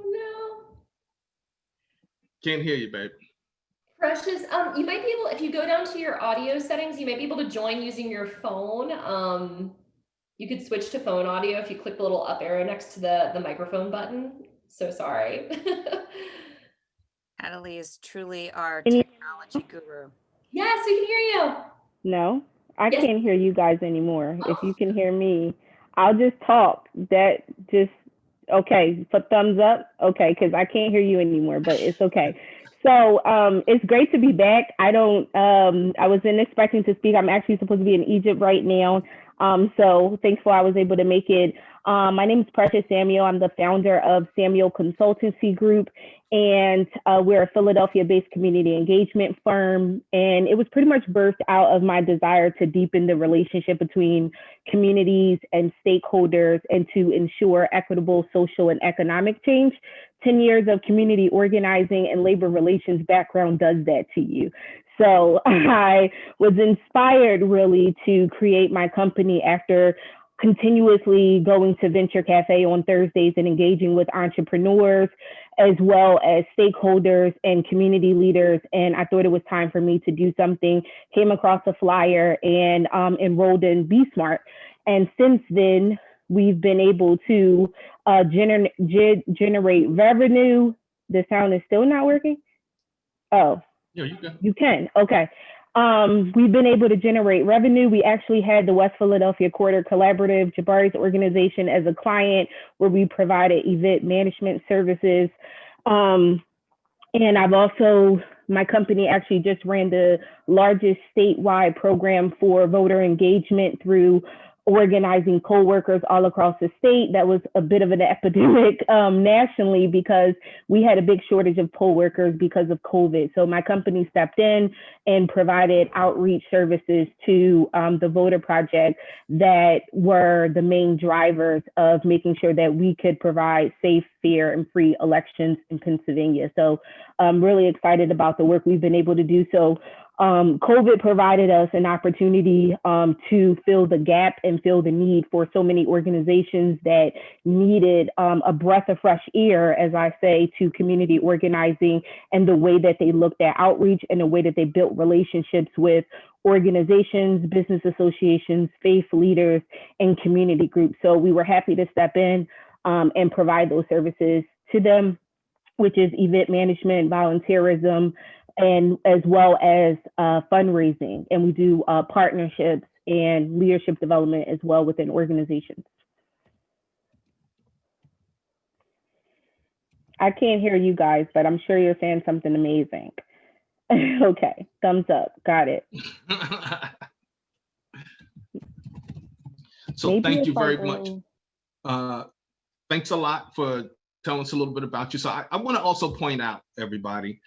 No. Can't hear you, babe. Precious, you might be able, if you go down to your audio settings, you might be able to join using your phone. You could switch to phone audio if you click the little up arrow next to the microphone button. So sorry. Natalie is truly our technology guru. Yes, we can hear you. No, I can't hear you guys anymore. If you can hear me, I'll just talk. Okay, for thumbs up. Okay, because I can't hear you anymore, but it's okay. So it's great to be back. I wasn't expecting to speak. I'm actually supposed to be in Egypt right now. So thankful I was able to make it. My name is Precious Samuel. I'm the founder of Samuel Consultancy Group, and we're a Philadelphia-based community engagement firm. And it was pretty much birthed out of my desire to deepen the relationship between communities and stakeholders and to ensure equitable social and economic change. 10 years of community organizing and labor relations background does that to you. So I was inspired really to create my company after continuously going to Venture Cafe on Thursdays and engaging with entrepreneurs, as well as stakeholders and community leaders. And I thought it was time for me to do something, came across a flyer and enrolled in Be Smart. And since then, we've been able to generate revenue. The sound is still not working? Oh. Yeah, you can. You can, okay. We've been able to generate revenue. We actually had the West Philadelphia Quarter Collaborative, Jabari's organization, as a client where we provided event management services. And I've also, my company actually just ran the largest statewide program for voter engagement through organizing co-workers all across the state. That was a bit of an epidemic nationally because we had a big shortage of poll workers because of COVID. So my company stepped in and provided outreach services to the voter project that were the main drivers of making sure that we could provide safe, fair, and free elections in Pennsylvania. So I'm really excited about the work we've been able to do. So COVID provided us an opportunity to fill the gap and fill the need for so many organizations that needed a breath of fresh air, as I say, to community organizing and the way that they looked at outreach and the way that they built relationships with organizations, business associations, faith leaders, and community groups. So we were happy to step in and provide those services to them. which is event management, volunteerism, and as well as fundraising. And we do partnerships and leadership development as well within organizations. I can't hear you guys, but I'm sure you're saying something amazing. Okay, thumbs up, got it. So Maybe thank you if very I much. go- Thanks a lot for telling us a little bit about you. So I want to also point out, everybody,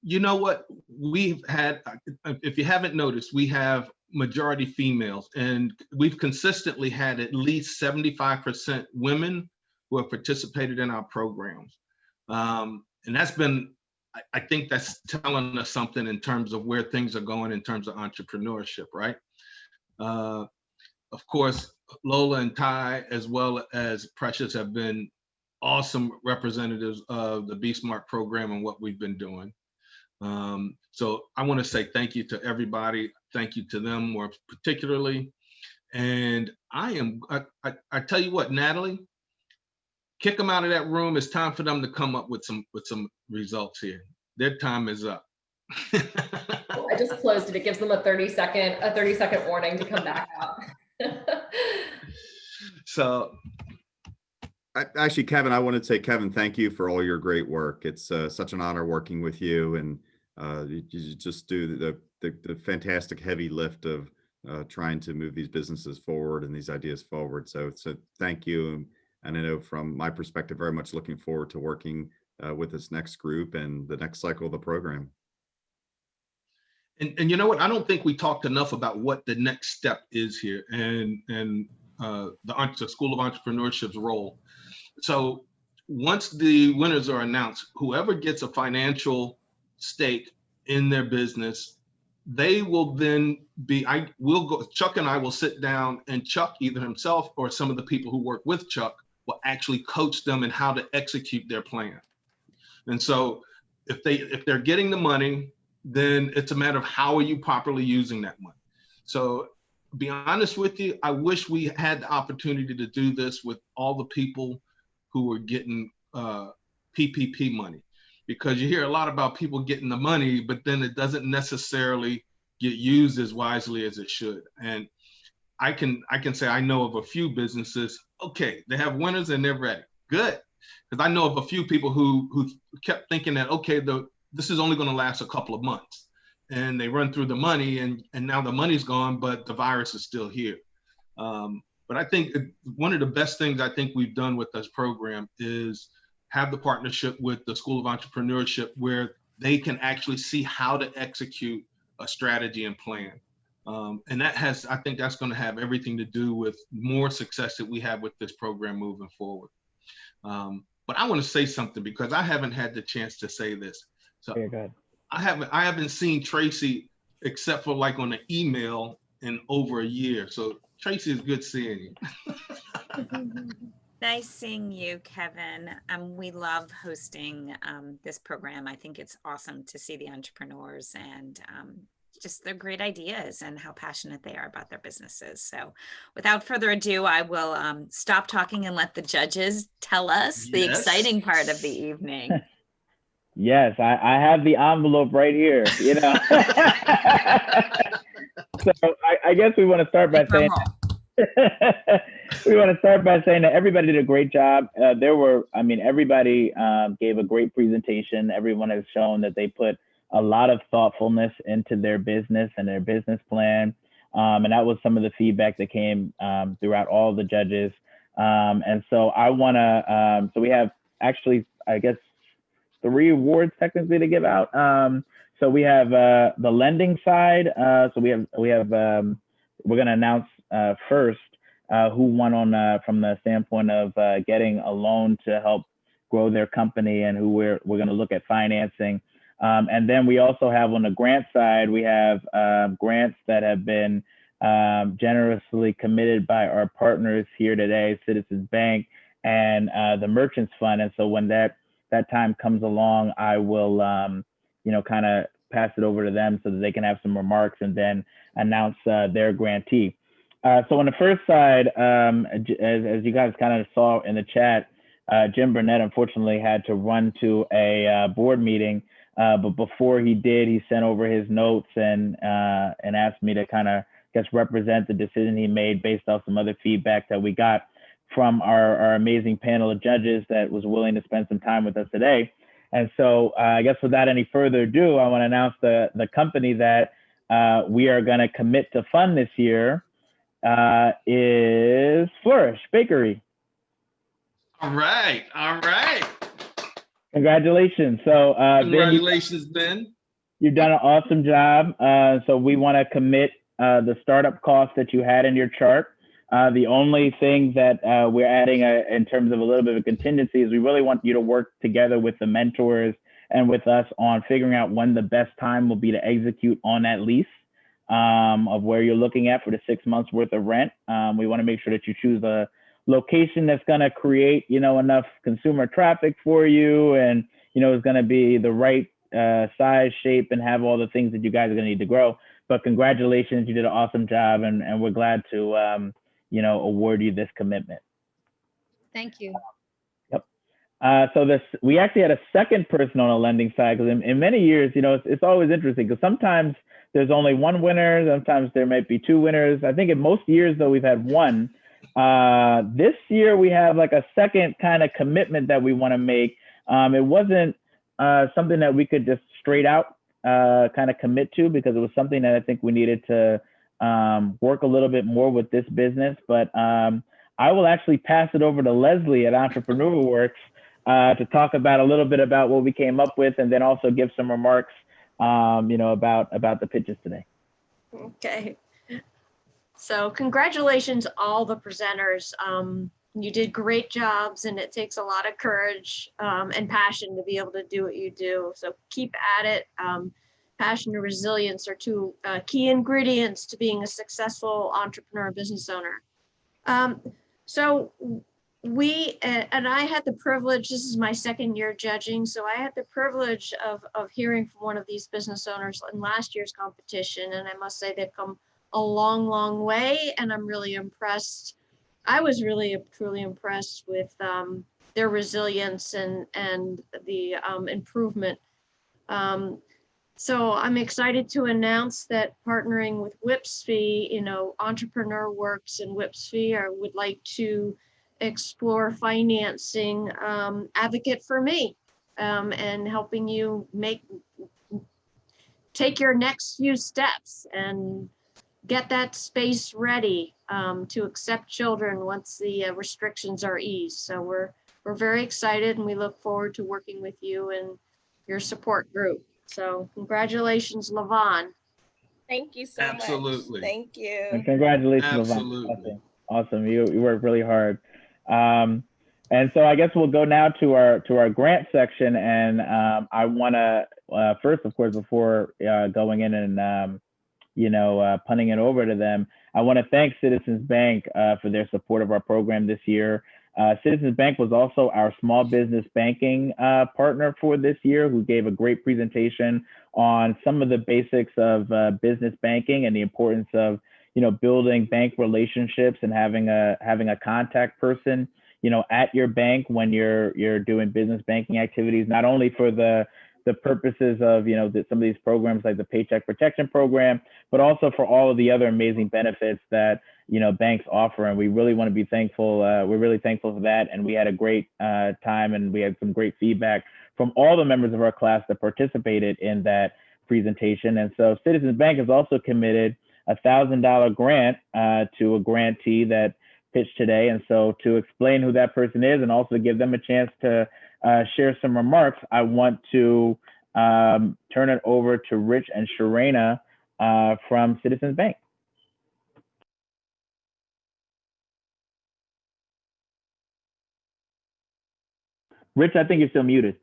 you know what, we've had, if you haven't noticed, we have majority females, and we've consistently had at least 75% women who have participated in our programs. And that's been, I think that's telling us something in terms of where things are going in terms of entrepreneurship, right? Of course, Lola and Ty, as well as Precious, have been awesome representatives of the Be Smart program and what we've been doing. So I want to say thank you to everybody. Thank you to them more particularly. And I tell you what, Natalie, kick them out of that room. It's time for them to come up with some results here. Their time is up. I just closed it. It gives them a 30-second warning to come back out. So actually, Kevin, I want to say, Kevin, thank you for all your great work. It's such an honor working with you, and you just do the fantastic heavy lift of trying to move these businesses forward and these ideas forward. So thank you. And I know from my perspective, very much looking forward to working with this next group and the next cycle of the program. And you know what? I don't think we talked enough about what the next step is here, and the School of Entrepreneurship's role. So once the winners are announced, whoever gets a financial stake in their business, they will then be, Chuck and I will sit down, and Chuck, either himself or some of the people who work with Chuck, will actually coach them in how to execute their plan. And so if they're getting the money, then it's a matter of how are you properly using that money. So to be honest with you, I wish we had the opportunity to do this with all the people who were getting PPP money, because you hear a lot about people getting the money, but then it doesn't necessarily get used as wisely as it should. And I can say I know of a few businesses, okay, they have winners and they're ready, good. Because I know of a few people who kept thinking that, okay, this is only going to last a couple of months, and they run through the money, and now the money's gone, but the virus is still here. But I think one of the best things I think we've done with this program is have the partnership with the School of Entrepreneurship, where they can actually see how to execute a strategy and plan. And I think that's going to have everything to do with more success that we have with this program moving forward. But I want to say something, because I haven't had the chance to say this. So I haven't seen Tracy except for like on an email in over a year. So Tracy, it's good seeing you. Nice seeing you, Kevin. We love hosting this program. I think it's awesome to see the entrepreneurs and just their great ideas and how passionate they are about their businesses. So without further ado, I will stop talking and let the judges tell us the exciting part of the evening. Yes, I have the envelope right here, you know. So I guess we want to start by saying that everybody did a great job. Everybody gave a great presentation. Everyone has shown that they put a lot of thoughtfulness into their business and their business plan. And that was some of the feedback that came throughout all the judges. And so I want to, so we have actually, I guess, 3 awards technically to give out. So we have the lending side. So we're going to announce first who won on from the standpoint of getting a loan to help grow their company, and who we're going to look at financing. And then we also have on the grant side, we have grants that have been generously committed by our partners here today, Citizens Bank and the Merchants Fund. And so when that time comes along, I will, kind of pass it over to them so that they can have some remarks and then announce their grantee. So on the first side, as you guys kind of saw in the chat, Jim Burnett unfortunately had to run to a board meeting, but before he did, he sent over his notes and asked me to kind of represent the decision he made based off some other feedback that we got from our amazing panel of judges that was willing to spend some time with us today. And so I guess without any further ado, I want to announce the company that we are going to commit to fund this year is Flourish Bakery. All right. All right. Congratulations. So congratulations, Ben. You've done an awesome job. So we want to commit the startup cost that you had in your chart. The only thing that we're adding in terms of a little bit of a contingency is we really want you to work together with the mentors and with us on figuring out when the best time will be to execute on that lease of where you're looking at for the 6 months worth of rent. We want to make sure that you choose a location that's going to create, enough consumer traffic for you and, is going to be the right size, shape, and have all the things that you guys are going to need to grow. But congratulations, you did an awesome job, and we're glad to, award you this commitment. Thank you. Yep. So we actually had a second person on a lending side, because in many years, it's always interesting because sometimes there's only one winner, sometimes there might be two winners. I think in most years, though, we've had one. This year, we have like a second kind of commitment that we want to make. It wasn't something that we could just straight out kind of commit to, because it was something that I think we needed to work a little bit more with this business. But I will actually pass it over to Leslie at Entrepreneur Works to talk about a little bit about what we came up with, and then also give some remarks, about the pitches today. Okay. So congratulations, all the presenters. You did great jobs, and it takes a lot of courage and passion to be able to do what you do. So keep at it. Passion and resilience are two key ingredients to being a successful entrepreneur business owner. So we, and I had the privilege, this is my second year judging, so I had the privilege of hearing from one of these business owners in last year's competition. And I must say they've come a long, long way, and I'm really impressed. I was really truly impressed with their resilience and the improvement. So I'm excited to announce that partnering with WPFSI, Entrepreneur Works and WPFSI would like to explore financing Advocate for Me and helping you take your next few steps and get that space ready to accept children once the restrictions are eased. So we're very excited, and we look forward to working with you and your support group. So congratulations, Lavon. Thank you so Absolutely. much. Thank you. And congratulations, Absolutely. Awesome. You worked really hard. And so I guess we'll go now to our grant section. And I want to first, of course, before going in and punting it over to them, I want to thank Citizens Bank for their support of our program this year. Citizens Bank was also our small business banking partner for this year, who gave a great presentation on some of the basics of business banking and the importance of building bank relationships and having a contact person at your bank when you're doing business banking activities, not only for the purposes of some of these programs like the Paycheck Protection Program, but also for all of the other amazing benefits that banks offer. And we really want to be thankful. We're really thankful for that. And we had a great time, and we had some great feedback from all the members of our class that participated in that presentation. And so Citizens Bank has also committed a $1,000 grant to a grantee that pitched today. And so to explain who that person is and also give them a chance to share some remarks, I want to turn it over to Rich and Sharena from Citizens Bank. Rich, I think you're still muted.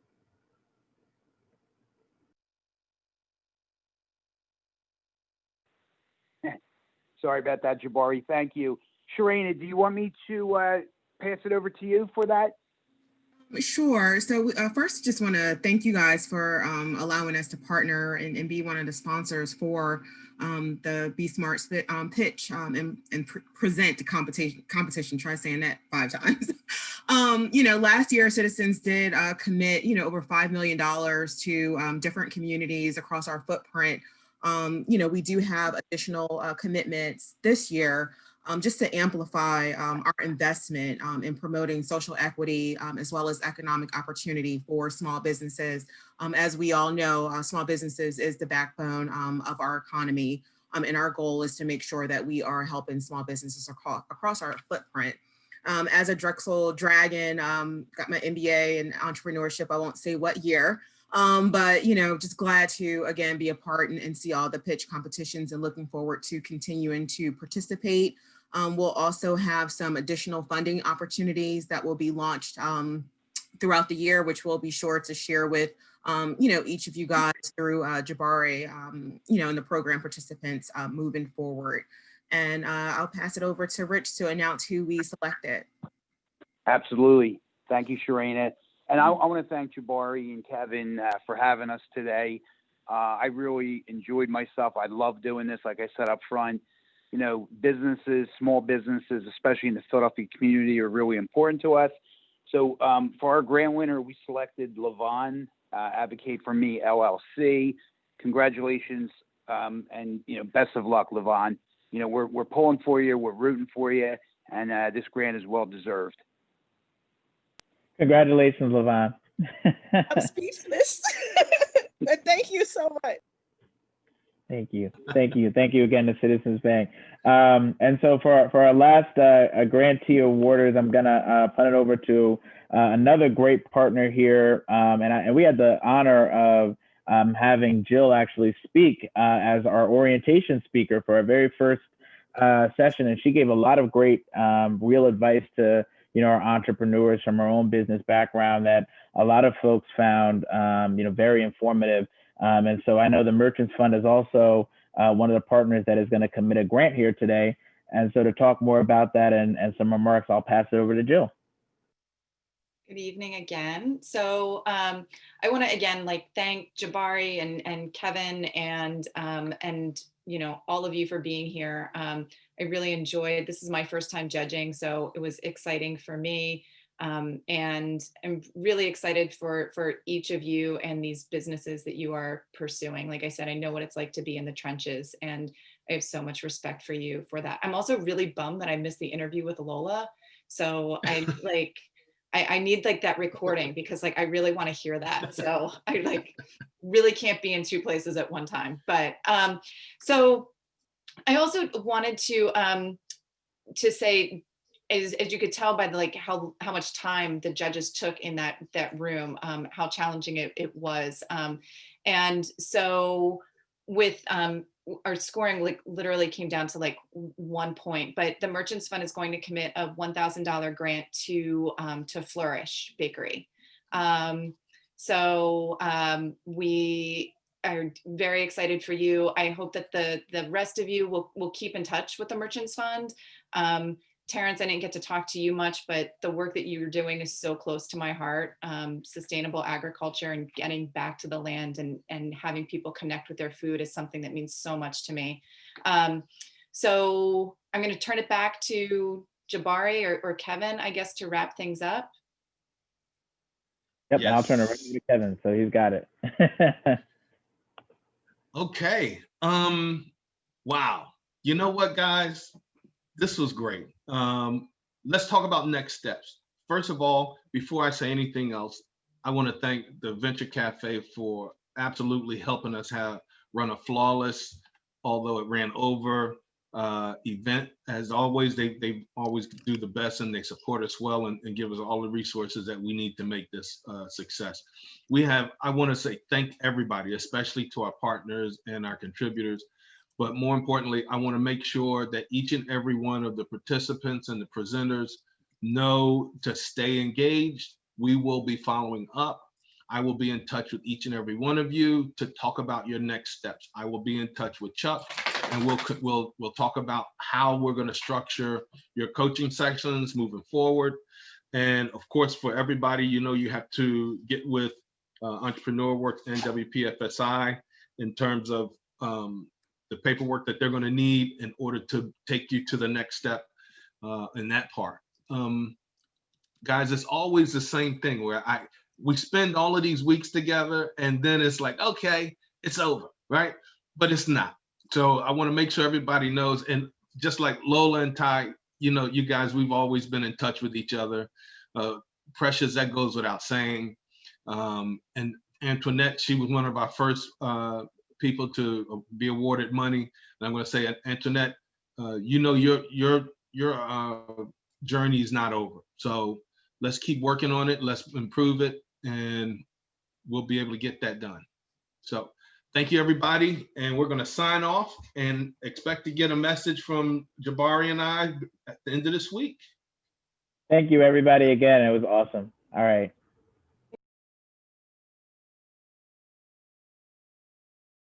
Sorry about that, Jabari. Thank you. Sharena, do you want me to pass it over to you for that? Sure. So first, just want to thank you guys for allowing us to partner and be one of the sponsors for the Be Smart pitch and present the competition. Try saying that 5 times. Last year Citizens did commit, over $5 million to different communities across our footprint. We do have additional commitments this year just to amplify our investment in promoting social equity as well as economic opportunity for small businesses. As we all know, small businesses is the backbone of our economy. And our goal is to make sure that we are helping small businesses across our footprint. As a Drexel Dragon, got my MBA in entrepreneurship, I won't say what year, but just glad to, again, be a part and see all the pitch competitions and looking forward to continuing to participate. We'll also have some additional funding opportunities that will be launched throughout the year, which we'll be sure to share with each of you guys through Jabari, and the program participants moving forward. And I'll pass it over to Rich to announce who we selected. Absolutely. Thank you, Sharina. And I want to thank Jabari and Kevin for having us today. I really enjoyed myself. I love doing this. Like I said up front, businesses, small businesses, especially in the Philadelphia community, are really important to us. So for our grant winner, we selected Levon, Advocate for Me, LLC. Congratulations, and best of luck, Levon. We're pulling for you, we're rooting for you, and this grant is well deserved. Congratulations, Levon. I'm speechless. But thank you so much. Thank you. Thank you. Thank you again to Citizens Bank. And so for our last grantee awarders, I'm gonna punt it over to another great partner here. And we had the honor of having Jill actually speak as our orientation speaker for our very first session. And she gave a lot of great real advice to our entrepreneurs from our own business background that a lot of folks found very informative. And so I know the Merchants Fund is also one of the partners that is going to commit a grant here today. And so to talk more about that and some remarks, I'll pass it over to Jill. Good evening again. So I want to again thank Jabari and Kevin and all of you for being here. I really enjoyed. This is my first time judging, so it was exciting for me. And I'm really excited for each of you and these businesses that you are pursuing. Like I said, I know what it's like to be in the trenches, and I have so much respect for you for that. I'm also really bummed that I missed the interview with Lola. So I need that recording because I really want to hear that. So I really can't be in two places at one time. But so I also wanted to say, as you could tell by how much time the judges took in that room, how challenging it was. And so with our scoring literally came down to 1 point, but the Merchants Fund is going to commit a $1,000 grant to Flourish Bakery. So we are very excited for you. I hope that the rest of you will keep in touch with the Merchants Fund. Terrance, I didn't get to talk to you much, but the work that you're doing is so close to my heart. Sustainable agriculture and getting back to the land and having people connect with their food is something that means so much to me. So I'm going to turn it back to Jabari or Kevin, I guess, to wrap things up. Yep, yes. I'll turn it right to Kevin, so he's got it. Okay. Wow. You know what, guys? This was great. Let's talk about next steps. First of all, before I say anything else, I want to thank the Venture Cafe for absolutely helping us run a flawless, although it ran over, event. As always, they always do the best, and they support us well and give us all the resources that we need to make this success. I want to say thank everybody, especially to our partners and our contributors. But more importantly, I want to make sure that each and every one of the participants and the presenters know to stay engaged. We will be following up. I will be in touch with each and every one of you to talk about your next steps. I will be in touch with Chuck, and we'll talk about how we're going to structure your coaching sessions moving forward. And of course, for everybody, you have to get with Entrepreneur Works and WPFSI in terms of the paperwork that they're going to need in order to take you to the next step in that part. guys, it's always the same thing where we spend all of these weeks together and then it's like, okay, it's over, right? But it's not. So I want to make sure everybody knows. And just like Lola and Ty, you know, you guys, we've always been in touch with each other. Precious, that goes without saying. And Antoinette, she was one of our first people to be awarded money. And I'm going to say, Antoinette, you know, your journey is not over. So let's keep working on it. Let's improve it, and we'll be able to get that done. So thank you, everybody. And we're going to sign off and expect to get a message from Jabari and I at the end of this week. Thank you, everybody, again. It was awesome. All right.